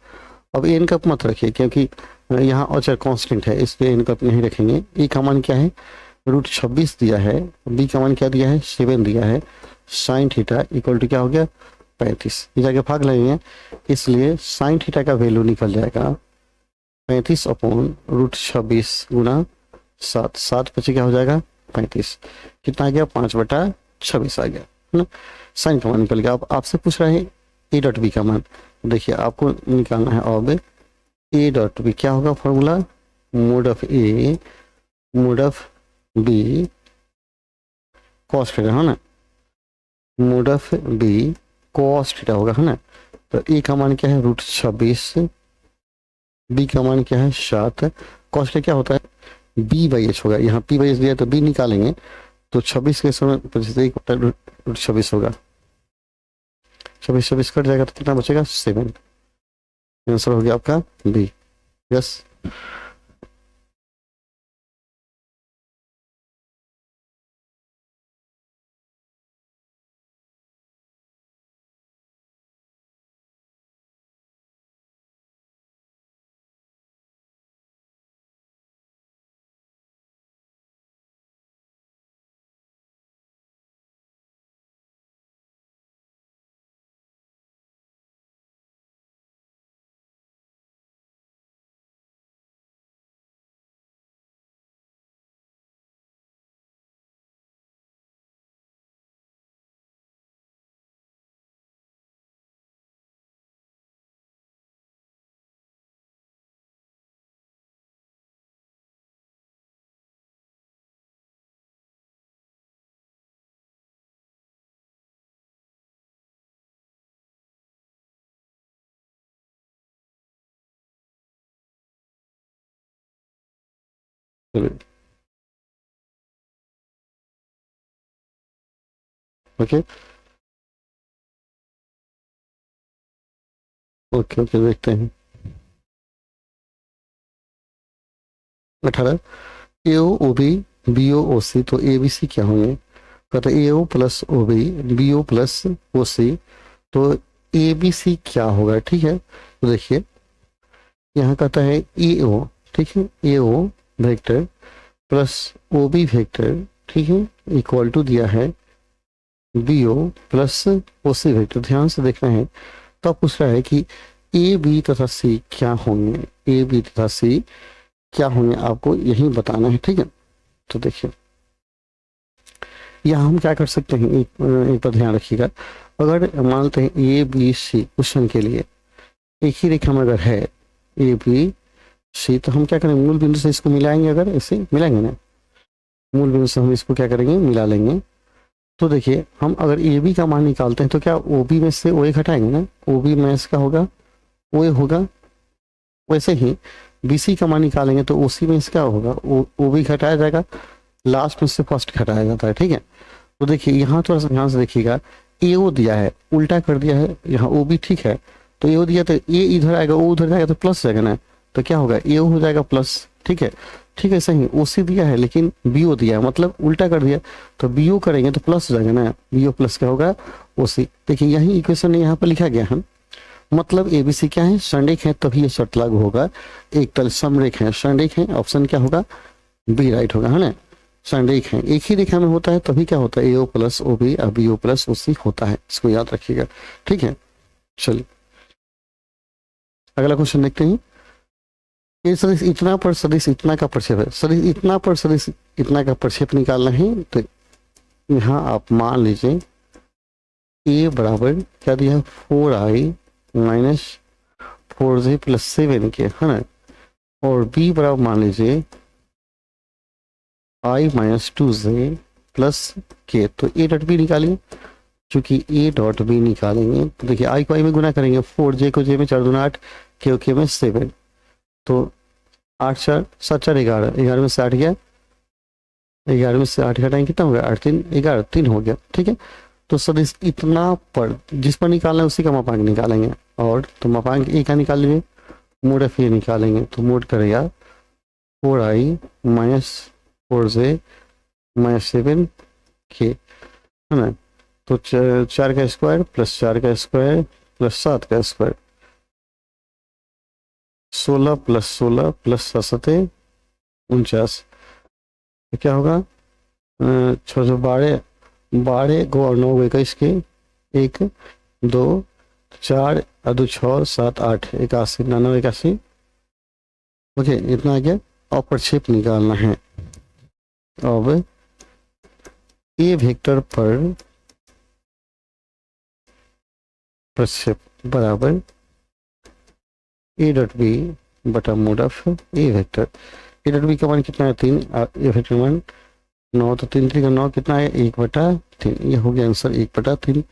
अब एन कप मत रखिए क्योंकि यहाँ अचर कांस्टेंट है, इसलिए एन कप नहीं रखेंगे। ए का मान क्या है रूट 26 दिया है, बी का मान क्या दिया है 7 दिया है, साइन थीटा इक्वल टू क्या हो गया 35, ये जाके भाग लगेंगे, इसलिए साइन थीटा का वैल्यू निकल जाएगा 35 अपॉन रूट 26 गुना 7, 7 बचे क्या हो जाएगा 35, कितना आ गया 5 बटा 26 आ गया, है ना। साइन का मान निकल गया। अब आपसे पूछ रहा है ए डॉट बी का मान। देखिए आपको निकालना है। अब ए डॉट बी क्या होगा formula, mod of a mod of b cos theta, है ना। Mod of b cos theta होगा, है ना। तो ए का मान क्या है √26, बी का मान क्या है 7, कॉस थीटा क्या होता है b/h होगा। यहाँ p/h दिया तो b निकालेंगे तो 26 के समय √26 होगा। 26 कट जाएगा तो कितना बचेगा 7। आंसर हो गया आपका बी। यस। चलिए ओके ओके ओके देखते हैं। 18 AO OB BO OC, तो ABC क्या होंगे, कहते AO plus OB BO plus OC, तो ABC क्या होगा। ठीक है, तो देखिए यहाँ कहता है AO, ठीक है, AO vector plus OB vector, ठीक है, इक्वल टू दिया है BO प्लस OC वेक्टर। ध्यान से देखना है। तो आप पूछ रहा है कि AB तथा C क्या होंगे, AB तथा C क्या होंगे, आपको यही बताना है। ठीक है, तो देखिए यहाँ हम क्या कर सकते हैं, एक पर ध्यान रखिएगा। अगर मानते हैं ABC क्वेश्चन के लिए एक ही रेखा में अगर है ABC, तो हम क्या करेंगे, मूल बिंदु से इसको मिलाएंगे। अगर इसे मिलाएंगे ना, मूल बिंदु से हम इसको क्या करेंगे, मिला लेंगे। तो देखिए हम अगर AB का मान निकालते हैं तो क्या OB में से OA घटाएंगे ना, OB में इसका होगा OA होगा। वैसे ही BC का मान निकालेंगे तो OC में इसका होगा OB घटाया जाएगा, लास्ट में से फर्स्ट घटाया जाता है। ठीक है, तो देखिए यहाँ थोड़ा सा ध्यान से देखिएगा। AO दिया है, उल्टा कर दिया है, यहाँ OB ठीक है, तो AO दिया तो A इधर आएगा, O उधर जाएगा तो प्लस जाएगा ना, तो क्या होगा AO हो जाएगा प्लस। ठीक है, ठीक है, सही। OC दिया है लेकिन BO दिया है, मतलब उल्टा कर दिया, तो BO करेंगे तो प्लस हो जाएगा ना, BO प्लस क्या होगा OC। देखिए यही इक्वेशन यहाँ पर लिखा गया है। मतलब ABC क्या है, संरेख है, तभी ये शर्त लागू होगा। एक तल समरेख है, संरेख है, ऑप्शन क्या होगा बी राइट होगा, है ना। संरेख है, एक ही रेखा में होता है तभी क्या होता है AO प्लस OB और BO प्लस OC होता है, इसको याद रखिएगा। ठीक है, चलिए अगला क्वेश्चन देखते हैं। ये सदिश इतना पर सदिश इतना का प्रक्षेप है, सदिश इतना पर सदिश इतना का प्रक्षेप निकालना है। तो यहाँ आप मान लीजिए A बराबर क्या दिया है 4i माइनस 4j प्लस 7 के, है ना, और B बराबर मान लीजिए i minus 2j plus k. तो A डॉट बी निकालिए, चूंकि A डॉट बी निकालेंगे तो देखिए i को i में गुना करेंगे, 4j को j में 4 दूना 8, के में 7, तो 8 4 7 4 11, 11 में से 8 गया, 11 में से 8 घटाएंगे कितना हो गया 8 3 11, 3 हो गया। ठीक है, तो सदिश इतना पर जिस पर निकालना है उसी का मापांक निकालेंगे, और तो मापांक ए का निकाल लीजिए, मोड ऑफ ए निकालेंगे तो मोड करेगा 4i माइनस 4j माइनस 7 के, है ना। तो 4 का स्क्वायर प्लस 4 का स्क्वायर प्लस 7 का स्क्वायर, 16 प्लस 16 प्लस 7 49, तो क्या होगा 6 12 12 को और 9 21 के, 1 2 4 और 2 6 7 8 81 99 81। ओके, इतना आ गया। और प्रक्षेप निकालना है। अब ए वेक्टर पर प्रक्षेप बराबर ए डॉट बी बटा mod of a vector. A dot B का मान कितना है 3, ए वेक्टर मान 9, तो 3 3 का 9 कितना है 1/3। ये हो गया आंसर 1/3।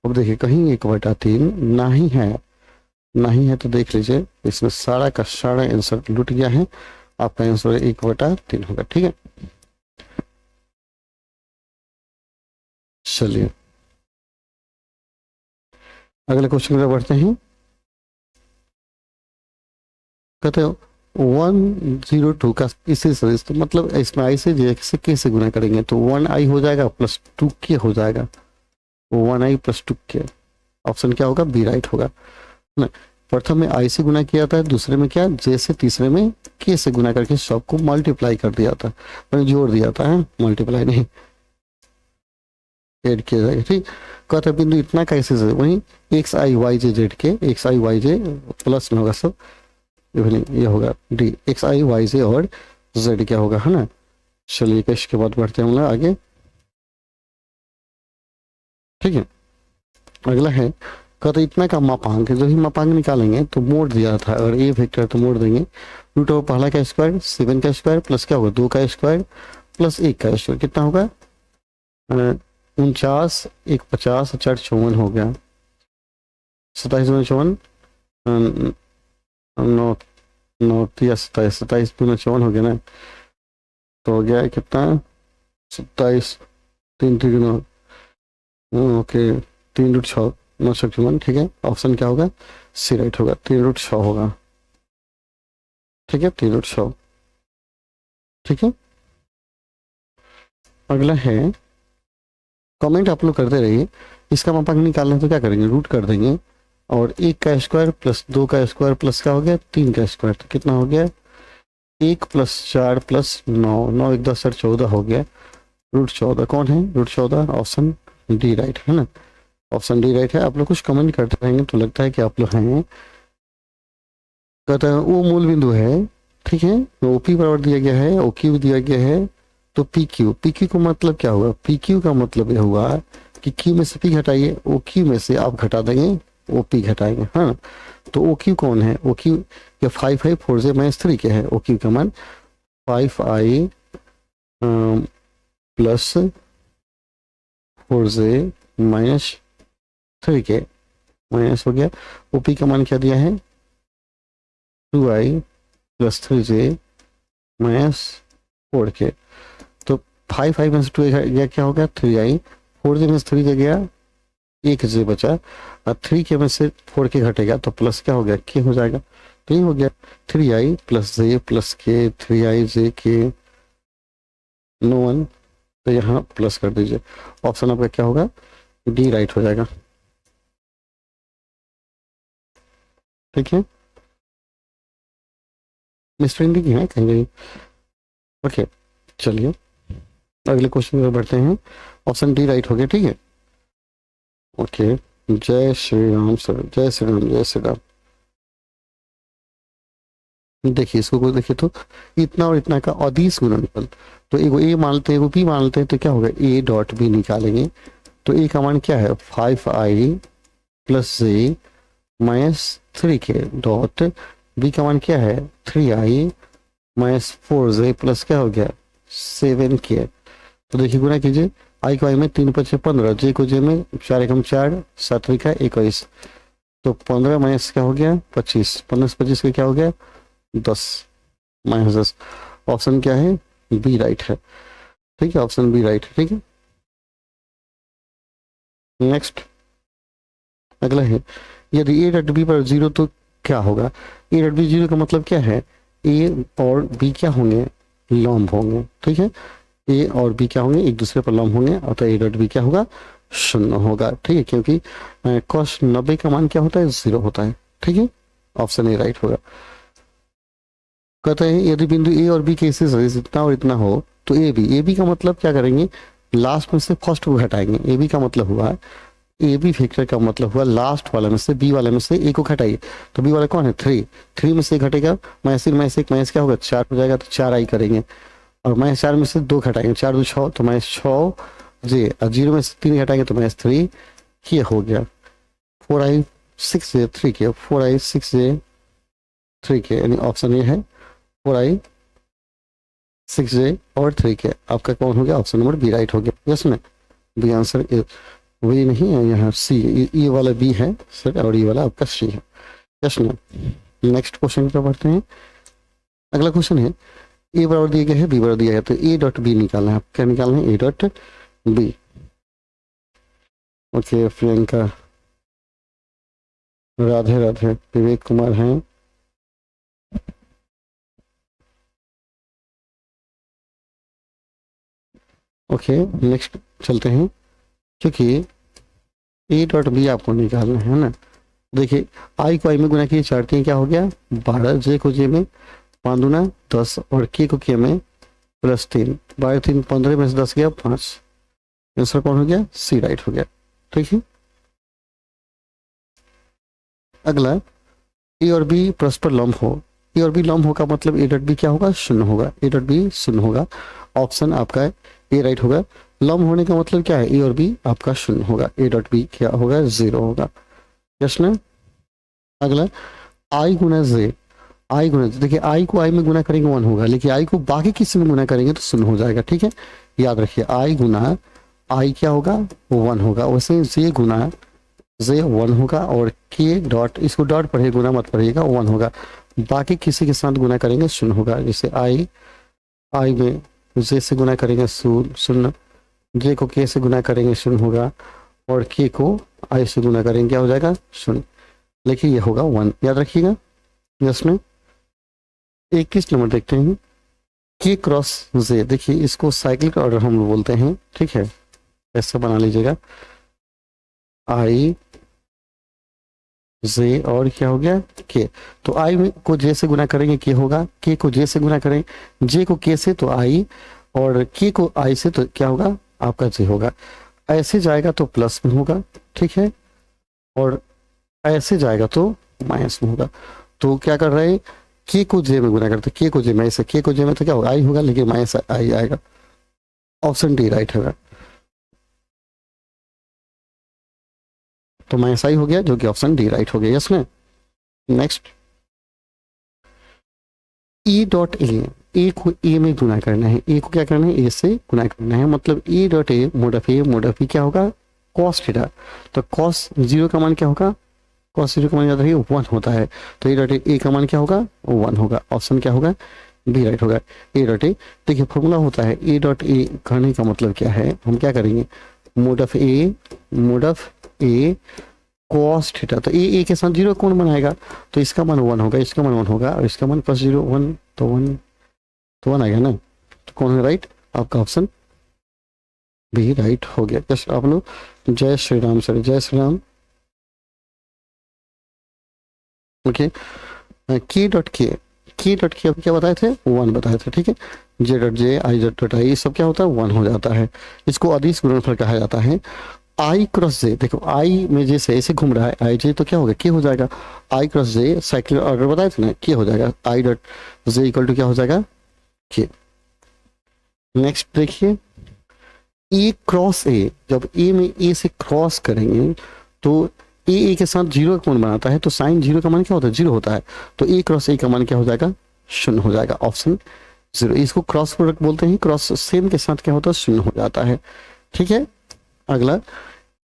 अब देखिए कहीं 1/3 नहीं है, नहीं है तो देख लीजिए इसमें सारा का सारा आंसर लुट गया है। आपका आंसर 1/3 होगा। ठीक है, चलिए अगले क्वेश्चन में बढ़ते हैं। कहते हो 102 का इसी सदिश, तो मतलब इसमें आई से जे से कैसे गुना करेंगे, तो 1i हो जाएगा प्लस 2k हो जाएगा, 1i प्लस 2k। ऑप्शन क्या होगा, बी राइट होगा ना। प्रथम में आई से गुना किया था, दूसरे में क्या जे से, तीसरे में के से गुना करके सबको मल्टीप्लाई कर दिया था, मैंने जोड़ दिया था, है मल्टीप्लाई नहीं ऐड किया जाएगा। ठीक, कहते बिंदु इतना कैसे से, वही एक्स आई वाई जे जेड के, एक्स आई वाई जे प्लस में होगा सब, ये होगा डी एक्स आई वाई जे और जेड क्या होगा, है ना। चलिए इसके बाद बढ़ते हैं हम लोग आगे। ठीक है, अगला है कहते इतना का मापांक, जो ही मापांक निकालेंगे तो मोड़ दिया था, अगर ए वेक्टर तो मोड़ देंगे रूट ऑफ पहला का स्क्वायर 7 का स्क्वायर प्लस क्या होगा 2 का स्क्वायर प्लस 1 का स्क्वायर, कितना होगा 49 1 50 4 54 हो गया, 27 54 9 9 27 27 दूना 54 हो गया ना, तो हो गया कितना 27 3 3 ओके 3 रूट 6 9 ठीक है। ऑप्शन क्या होगा, सी राइट होगा, 3 रूट 6 होगा। ठीक है, 3 रूट 6। ठीक है, अगला है कमेंट आप लोग करते रहिए। इसका मापांक निकालना है तो क्या करेंगे, रूट कर देंगे और 1 का स्क्वायर प्लस 2 का स्क्वायर प्लस क्या हो गया 3 का स्क्वायर, तो कितना हो गया 1 प्लस 4 प्लस 9 9 1 10 14 हो गया, रूट 14 कौन है, रूट 14 ऑप्शन डी राइट है ना, ऑप्शन डी राइट है। आप लोग कुछ कमेंट करते रहेंगे तो लगता है कि आप लोग हैं। कहता है वो मूल बिंदु है, ठीक है, ओ पी बराबर दिया गया है, ओ क्यू दिया गया है, तो पी क्यू, पी क्यू का मतलब क्या हुआ, पी क्यू का मतलब यह हुआ कि क्यू में से पी घटाइए, ओ क्यू में से आप घटा देंगे ओ पी घटाएंगे, हाँ। तो ओ क्यू कौन है, ओ क्यू या 5i 4j -3 के है, ओ क्यू का मान 5i प्लस 4j -3 के माइनस हो गया, ओपी का मान क्या दिया है 2i प्लस 3j -4 के, तो 5i में से 2 गया क्या हो गया 3i, 4j में से 3j गया 1j बचा, और 3 के में से 4 के घटेगा तो प्लस क्या हो गया के हो जाएगा, तो ये हो गया 3i प्लस j प्लस के 3i j के नो वन, तो यहाँ प्लस कर दीजिए। ऑप्शन आपका क्या होगा, डी राइट हो जाएगा। ठीक है, मिस्टर इंडी की है कहीं कहीं। ओके, चलिए अगले क्वेश्चन में बढ़ते हैं। ऑप्शन डी राइट हो गया। ठीक है, ओके, जय श्री राम सर, जय श्री राम, जय श्री राम। देखिए इसको कोई देखिए तो इतना और इतना का अदिश गुणनफल, तो एगो ए मानते हैं एगो बी मानते हैं, तो क्या होगा ए डॉट बी निकालेंगे, तो ए का मान क्या है 5i प्लस j -3 के डॉट बी का मान क्या है 3i -4j प्लस क्या हो गया 7 के, तो देखिए गुना कीजिए, आई को आई में 3 5 15, जे को जे में 4 एकम 4 7 का 21, तो 15 माइनस क्या हो गया 25, 15 से 25 का क्या हो गया 10 -10। ऑप्शन क्या है, बी राइट है। ठीक है, ऑप्शन बी राइट है। ठीक है, नेक्स्ट अगला है, यदि ए डॉट बी पर 0 तो क्या होगा, ए डॉट बी 0 का मतलब क्या है, ए और बी क्या होंगे लंब होंगे। ठीक है, ए और बी क्या होंगे एक दूसरे पर लंब होंगे, अतः ए डॉट बी क्या होगा 0 होगा। ठीक है, क्योंकि cos 90 का मान क्या होता है 0 होता है। ठीक है, ऑप्शन ए राइट होगा। कहते हैं यदि बिंदु ए और बी के इसी सदिश इतना और इतना हो तो ए बी का मतलब क्या करेंगे, लास्ट में से फर्स्ट को घटाएंगे। ए बी का मतलब हुआ, ए बी वेक्टर का मतलब हुआ लास्ट वाले में से बी वाले में से ए को घटाइए, तो बी वाला कौन है 3 में से घटेगा -1 क्या होगा 4 हो जाएगा, तो 4i करेंगे, और -4 में से 2 घटाएंगे 4 2 6, तो -6 जे, और 0 में से 3 घटाएंगे तो -3, ये हो गया 4i 6j 3k, 4i 6j 3k, यानी ऑप्शन ये है 4i 6j और 3k। आपका कौन हो गया? ऑप्शन नंबर बी राइट हो गया। यस में बी आंसर वही नहीं है, यहाँ सी, ये वाला बी है सर और ये वाला आपका सी है। यस में नेक्स्ट क्वेश्चन पर बढ़ते हैं। अगला क्वेश्चन है ए बराबर दिया गया है, बी बराबर दिया गया है, तो ए डॉट बी निकालना है। आप क्या निकालना है? A dot B. Okay Priyanka, Radhe Radhe, Vivek Kumar हैं। ओके नेक्स्ट चलते हैं, क्योंकि ए डॉट बी आपको निकालना है ना। देखिए आई को आई में गुना किए 4 3 क्या हो गया 12, जे को जे में 5 दूना 10 और के को के में +3, 12 3 15 में से 10 गया 5। आंसर कौन हो गया? सी राइट हो गया। ठीक है, अगला ए और बी परस्पर लंब हो। ए और बी लंब हो का मतलब ए डॉट बी क्या होगा? शून्य होगा। ए डॉट बी शून्य होगा, ऑप्शन आपका ए राइट होगा। लंब होने का मतलब क्या है? ए और बी आपका शून्य होगा, ए डॉट बी क्या होगा? 0 होगा। यस ना। अगला आई गुना जे, आई गुना, देखिए आई को आई में गुना करेंगे 1 होगा, लेकिन आई को बाकी किसी में गुना करेंगे तो 0 हो जाएगा। ठीक है, याद रखिए आई गुना आई क्या होगा? 1 होगा। वैसे जे गुना जे 1 होगा और के डॉट, इसको डॉट पढ़िए गुना मत पढ़िएगा, 1 होगा। बाकी किसी के साथ गुना करेंगे 0 होगा। जैसे आई में जे से गुना करेंगे 0, जे को के से गुना करेंगे 0 होगा और के को आई से गुना करेंगे क्या हो जाएगा? 0। लेकिन ये होगा 1, याद रखिएगा। इसमें 21 नंबर देखते हैं, के क्रॉस जे। देखिए इसको साइक्लिक ऑर्डर हम लोग बोलते हैं। ठीक है, ऐसा बना लीजिएगा, आई जे और क्या हो गया? के। तो आई में को जे से गुना करेंगे के होगा, के को जे से गुना करेंगे, जे को के से तो आई और के को आई से तो क्या होगा? आपका जे होगा। ऐसे जाएगा तो प्लस में होगा, ठीक है, और ऐसे जाएगा तो माइनस में होगा। तो क्या कर रहे हैं? के को जे में गुना करते, के को जे में, ऐसे के को जे में तो क्या होगा? आई होगा, लेकिन माइनस आई आएगा। ऑप्शन डी राइट होगा। तो माइनस आई हो गया, जो कि ऑप्शन डी राइट हो गया। यस में नेक्स्ट ई डॉट ए को ए में गुना करना है। ए को क्या करना है? ए से गुना करना है, मतलब A dot A mod of A क्या होगा? Cos theta. तो कॉस 0 का मान क्या होगा? कॉस 0 का मान याद रखिए 1 होता है। तो ए डॉट ए का मान क्या होगा? 1 होगा। ऑप्शन क्या होगा? बी राइट होगा। ए डॉट ए, देखिए फॉर्मूला होता है ए डॉट ए करने का मतलब क्या है? हम क्या करेंगे? Mode of A cos theta. तो ए के साथ 0 कौन बनाएगा? तो इसका मान 1 होगा, इसका मान 1 होगा और इसका मान +0 1, तो 1 आएगा ना। तो कौन है राइट? आपका ऑप्शन बी राइट हो गया। जस्ट आप लोग जय श्री राम सर, जय श्री राम। ओके, के डॉट के अब क्या बताए थे? 1 बताए थे। ठीक है, J dot J, I dot I, सब क्या होता है? 1 हो जाता है। इसको अदिश गुणनफल कहा जाता है। आई क्रॉस जे, देखो आई में जे से ऐसे घूम रहा है, आई जे तो क्या होगा? के हो जाएगा। I cross j cyclic order बताए थे ना, के हो जाएगा। I dot j equal to क्या हो जाएगा? के। नेक्स्ट देखिए ए क्रॉस ए, जब ए में ए से क्रॉस करेंगे तो ए के साथ 0 कौन बनाता है? तो साइन 0 का मान क्या होता है? 0 होता है। तो ए क्रॉस ए का मान क्या हो जाएगा? 0 हो जाएगा। ऑप्शन 0। इसको क्रॉस प्रोडक्ट बोलते हैं। क्रॉस सेम के साथ क्या होता है? 0 हो जाता है। ठीक है, अगला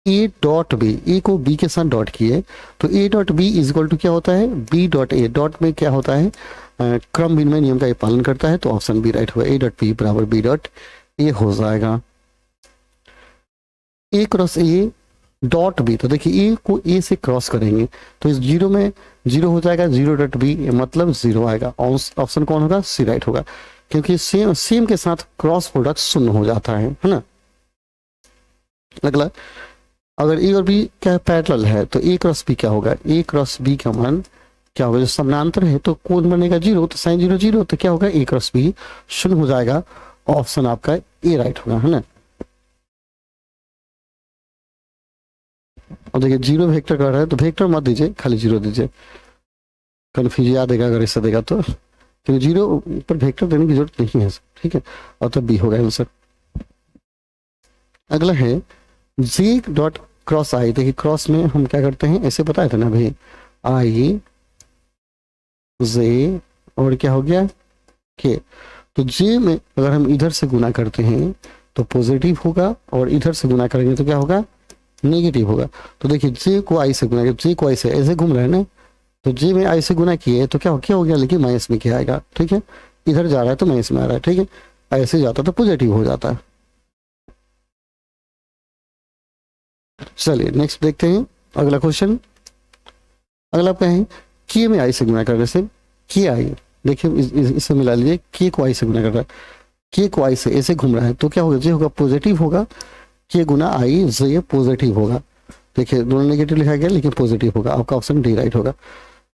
ए डॉट बी, ए को बी के साथ डॉट किए तो ए dot b is equal to क्या होता है? बी डॉट ए। डॉट में क्या होता है? क्रम विनिमय नियम का ये पालन करता है। तो ऑप्शन बी राइट होगा। ए डॉट बी बराबर बी डॉट ए हो जाएगा। ए क्रॉस ए डॉट बी, तो देखिए ए को ए से क्रॉस करेंगे तो इस 0 में 0 हो जाएगा, 0 डॉट बी मतलब 0 आएगा। ऑप्शन कौन होगा? सी राइट होगा, क्योंकि सेम के साथ क्रॉस प्रोडक्ट 0 हो जाता है ना। अगला, अगर ए और बी क्या पैरेलल है तो ए क्रॉस बी क्या होगा? ए क्रॉस बी का मान क्या होगा? जो समानांतर है तो कौन बनेगा? 0, तो साइन 0 0, तो क्या होगा? ए क्रॉस बी 0 हो जाएगा। ऑप्शन आपका ए राइट होगा, है ना। और देखिए 0 वेक्टर कर रहा है तो वेक्टर मत दीजिए, खाली 0 दीजिए, कन्फ्यूज याद देगा अगर ऐसा देगा तो, क्योंकि 0 पर वेक्टर देने की जरूरत नहीं है। ठीक है, और तब बी होगा आंसर। अगला है जी डॉट क्रॉस आई। देखिए क्रॉस में हम क्या करते हैं, ऐसे बताए थे ना भाई, आई जे और क्या हो गया के। तो जे में अगर हम इधर से गुना करते हैं तो पॉजिटिव होगा, और इधर से गुना करेंगे तो क्या होगा, नेगेटिव होगा। तो देखिए जे को आई से गुना, जे को आई से ऐसे घूम रहा है ना, तो जे में आई से गुना किए तो क्या हो गया, लेकिन माइनस में क्या आएगा, ठीक है, इधर जा रहा है तो माइनस में आ रहा है, ठीक है, ऐसे जाता तो पॉजिटिव हो जाता है। चलिए नेक्स्ट देखते हैं अगला क्वेश्चन। अगला क्या है, के में आई से गुना कर रहे से, के आई, देखिए इससे मिला लीजिए, के को आई से गुना कर रहा है, के को आई से ऐसे घूम रहा है तो क्या होगा, जे होगा पॉजिटिव होगा, के गुना आई जे पॉजिटिव होगा। देखिए दोनों नेगेटिव लिखा गया लेकिन पॉजिटिव होगा, आपका ऑप्शन डी राइट होगा।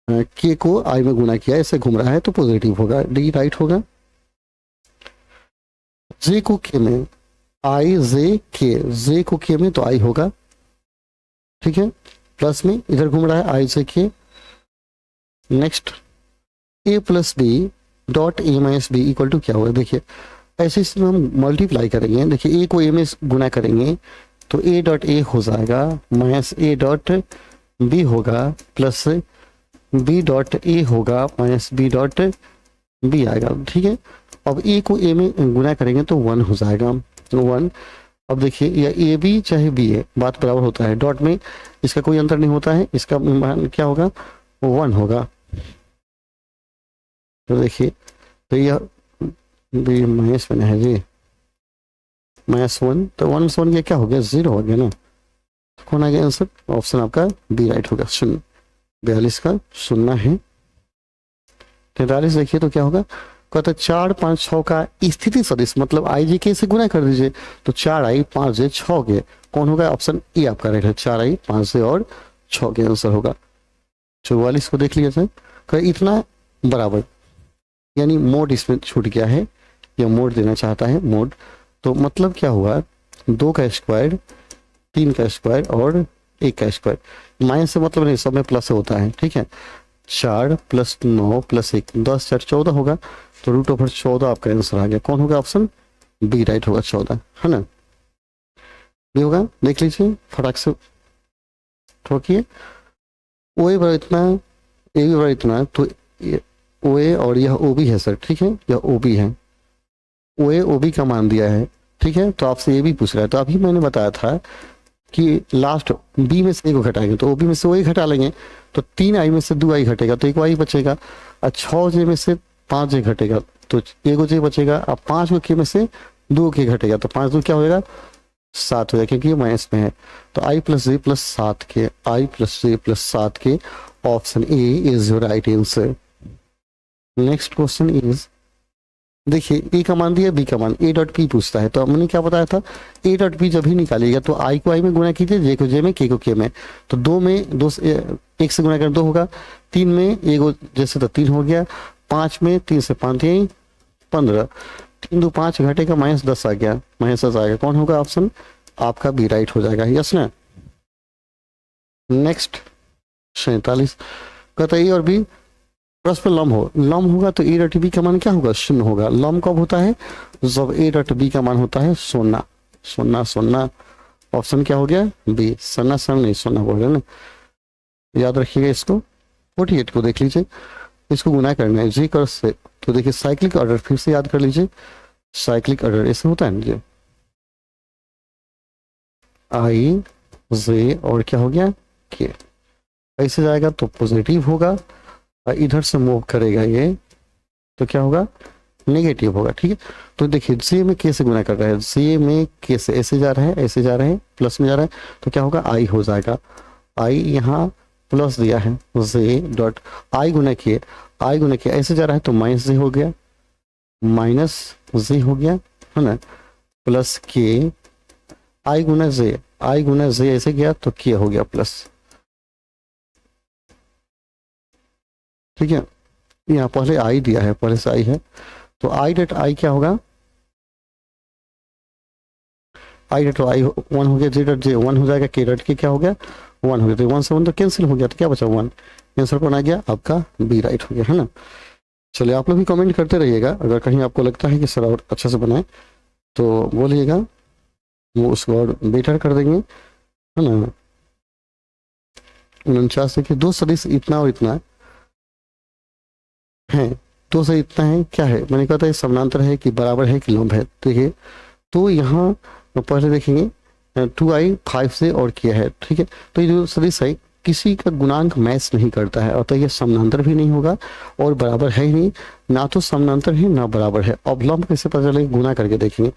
के को आई में गुना किया, ऐसे घूम रहा है तो पॉजिटिव होगा, डी राइट होगा। जे को के में, आई जे के, जे को के में तो आई होगा, ठीक है, प्लस में इधर घूम रहा है आई से k. Next a plus b dot a minus b equal to क्या होगा, देखिए ऐसे इसमें हम मल्टीप्लाई करेंगे, देखिए ए को ए में गुना करेंगे तो ए डॉट ए हो जाएगा माइनस ए डॉट बी होगा, प्लस बी डॉट ए होगा माइनस बी डॉट बी आएगा, ठीक है। अब ए को ए में गुना करेंगे तो 1 हो जाएगा, 1। अब देखिए या ए बी चाहे बी ए बात बराबर होता है, डॉट में इसका कोई अंतर नहीं होता है, इसका मान क्या होगा, 1 होगा। तो देखिए तो यह बी माइनस में है जी, -1, तो 1 से 1 गया क्या हो गया, 0 हो गया ना। कौन आ गया आंसर, ऑप्शन आपका बी राइट होगा, 0। 42 का सुनना है। 43 देखिए तो क्या होगा, कहता 4 5 6 का स्थिति सदिश, मतलब आई जे के से गुना कर दीजिए तो 4 आई 5 जे 6 के, कौन होगा, ऑप्शन ए आपका राइट है, 4 आई 5 जे और 6 के आंसर होगा। 44 को देख लिया जाए, इतना बराबर, यानी मोड इसमें छूट गया है, या मोड देना चाहता है मोड, तो मतलब क्या हुआ, 2 का स्क्वायर, 3 का स्क्वायर और 1 का स्क्वायर, माइनस से मतलब नहीं, सब में प्लस होता है, ठीक है। 4 + 9 + 1 10 4 14 होगा, तो √14 आपका आंसर आ गया, कौन होगा, ऑप्शन बी राइट होगा, 14 है ना, बी होगा। देख लीजिए फटाक से ठोकिए, ओ ए बड़ा इतना, ए भी बड़ा इतना, तो ओ ए और यह ओ बी है सर, ठीक है, यह ओ बी है, ओ ए ओ बी का मान दिया है, ठीक है, तो आपसे ये भी पूछ रहा है, तो अभी मैंने बताया था कि लास्ट बी में से ए को घटाएंगे तो ओ बी में से ओ ए घटा लेंगे, तो 3 आई में से 2 आई घटेगा तो 1 वाई बचेगा, और 6 जे में से 5 जे घटेगा तो 1 जे बचेगा, और 5 के में से 2 के घटेगा तो 5 2 क्या हो जाएगा, 7 हो जाएगा, क्योंकि ये माइनस में है। तो आई प्लस जे प्लस 7 के, आई प्लस जे प्लस 7 के, option A is your right answer. Next question is, देखिए ए का मान दिया, बी का मान, ए डॉट पी पूछता है, तो हमने क्या बताया था, ए डॉट पी जब भी निकालिएगा तो आई को आई में गुना कीजिए, जे को जे में, के को के में, तो 2 में 2 से 1 से गुना कर 2 होगा, 3 में 1 जैसे तो 3 हो गया, 5 में 3 से 5 15, 3 2 5 घटेगा, -10 आ गया, -10 आ गया, कौन होगा, ऑप्शन आपका बी राइट हो जाएगा, यस ना। नेक्स्ट 47 कहता है ए और बी परस्पर लंब हो, लंब होगा तो ए डॉट बी का मान क्या होगा, 0 होगा। लंब कब होता है, जब ए डॉट बी का मान होता है 0, 0 0, ऑप्शन क्या हो गया, बी, सन्ना सन नहीं सोना बोल रहे ना, याद रखिएगा इसको। 48 को देख लीजिए, इसको गुना करना है जी कर से, तो देखिए साइक्लिक ऑर्डर फिर से याद कर लीजिए, साइक्लिक ऑर्डर ऐसे होता है ना जी, आई जे और क्या हो गया, के, ऐसे जाएगा तो पॉजिटिव होगा, इधर से मूव करेगा ये तो क्या होगा, नेगेटिव होगा, ठीक है। तो देखिए जे में के से गुना कर रहा है, जे में के से ऐसे जा रहा है, ऐसे जा रहे हैं, प्लस में जा रहा है, तो क्या होगा, आई हो जाएगा, आई यहाँ प्लस दिया है, जे डॉट आई गुना किए, आई गुना किया ऐसे जा रहा है तो माइनस जे हो गया, माइनस जे हो गया, है ना, प्लस के, आई गुना जे, आई गुना जे ऐसे गया तो के हो गया प्लस, ठीक है। यहाँ पहले आई दिया है, पहले से आई है, तो आई डॉट आई क्या होगा, आई डॉट आई 1 हो गया, जे डॉट जे 1 हो जाएगा, के डॉट के क्या हो गया, 1 हो गया, तो 1 से 1 तो कैंसिल हो गया, तो क्या बचा 1, आंसर कौन आ गया, आपका बी राइट हो गया, है ना। चलिए आप लोग भी कमेंट करते रहिएगा, अगर कहीं आपको लगता है कि सर और अच्छा से बनाए तो बोलिएगा। वो उसको और बेटर कर देंगे, है ना। 49 देखिए, दो सदिश इतना और इतना है, दो सदिश इतना है, क्या है, मैंने कहा था ये समानांतर है कि बराबर है कि लंब है। देखिए तो यहाँ पहले देखेंगे 2i 5 से और किया है, ठीक है। तो ये जो सदिश है किसी का गुणांक मैच नहीं करता है, अतः ये समानांतर भी नहीं होगा और बराबर है ही नहीं, ना तो समानांतर है ना बराबर है। अब लंब कैसे पता चलेगा, गुना करके देखेंगे।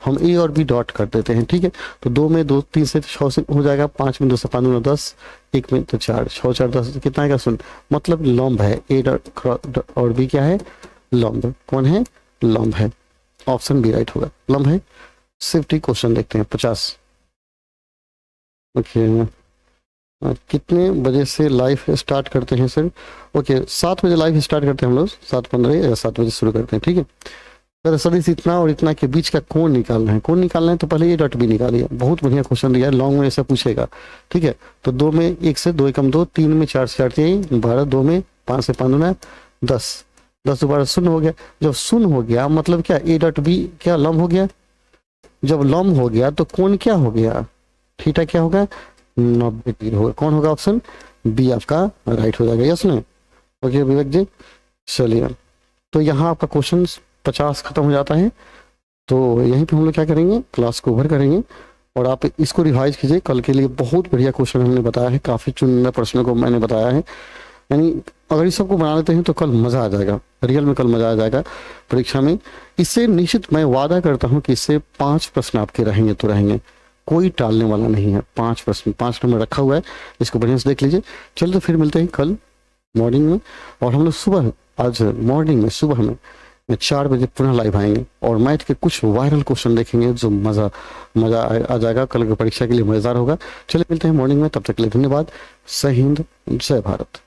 हम ए और बी डॉट कर देते हैं, ठीक है। तो 2 में 2 3 से 6 से हो जाएगा, 5 में 2 से 5 दूना 10, 1 में तो 4, 6 4 10 कितना आएगा, सुन मतलब लंब है। ए डॉट और बी क्या है, लंब। कौन है, लंब है। ऑप्शन बी राइट होगा, लंब है। सेफ्टी क्वेश्चन देखते हैं 50। ओके कितने बजे से लाइव स्टार्ट करते हैं सर? ओके 7 बजे लाइव स्टार्ट करते हैं हम लोग, 7:15 या 7 बजे शुरू करते हैं, ठीक है। सर सदिश इतना और इतना के बीच का कोण निकालना है, कोण निकालना है तो पहले ये डॉट बी निकालिए। बहुत बढ़िया क्वेश्चन दिया है, लॉन्ग में ऐसा पूछेगा, ठीक है। तो 2 में 1 से 2 एकम 2, 3 में 4 से 4 3, 12, 2 में 5 से 5 दूना 10, 10 दोबारा शून्य हो गया। जब शून्य हो गया मतलब क्या, ए डॉट बी क्या लंब हो गया। जब लंब हो गया तो कोण क्या हो गया, थीटा क्या होगा, 90 डिग्री होगा। कौन होगा, ऑप्शन बी आपका राइट हो जाएगा, यस नहीं। ओके विवेक जी, चलिए तो यहाँ आपका क्वेश्चन 50 खत्म हो जाता है। तो यहीं पे हम लोग क्या करेंगे, क्लास को ओवर करेंगे और आप इसको रिवाइज कीजिए। कल के लिए बहुत बढ़िया क्वेश्चन हमने बताया है, काफ़ी चुनिंदा प्रश्नों को मैंने बताया है, यानी अगर इस सबको बना लेते हैं तो कल मज़ा आ जाएगा, रियल में कल मज़ा आ जाएगा परीक्षा में। इससे निश्चित मैं वादा करता हूँ कि इससे 5 प्रश्न आपके रहेंगे तो रहेंगे, कोई टालने वाला नहीं है। 5 प्रश्न 5 नंबर रखा हुआ है, इसको बढ़िया से देख लीजिए। चलो तो फिर मिलते हैं कल मॉर्निंग में, और हम लोग सुबह, आज मॉर्निंग में सुबह में 4 बजे पुनः लाइव आएंगे और मैथ के कुछ वायरल क्वेश्चन देखेंगे जो मज़ा आ जाएगा, कल की परीक्षा के लिए मज़ेदार होगा। चलिए मिलते हैं मॉर्निंग में, तब तक के लिए धन्यवाद। जय हिंद, जय भारत।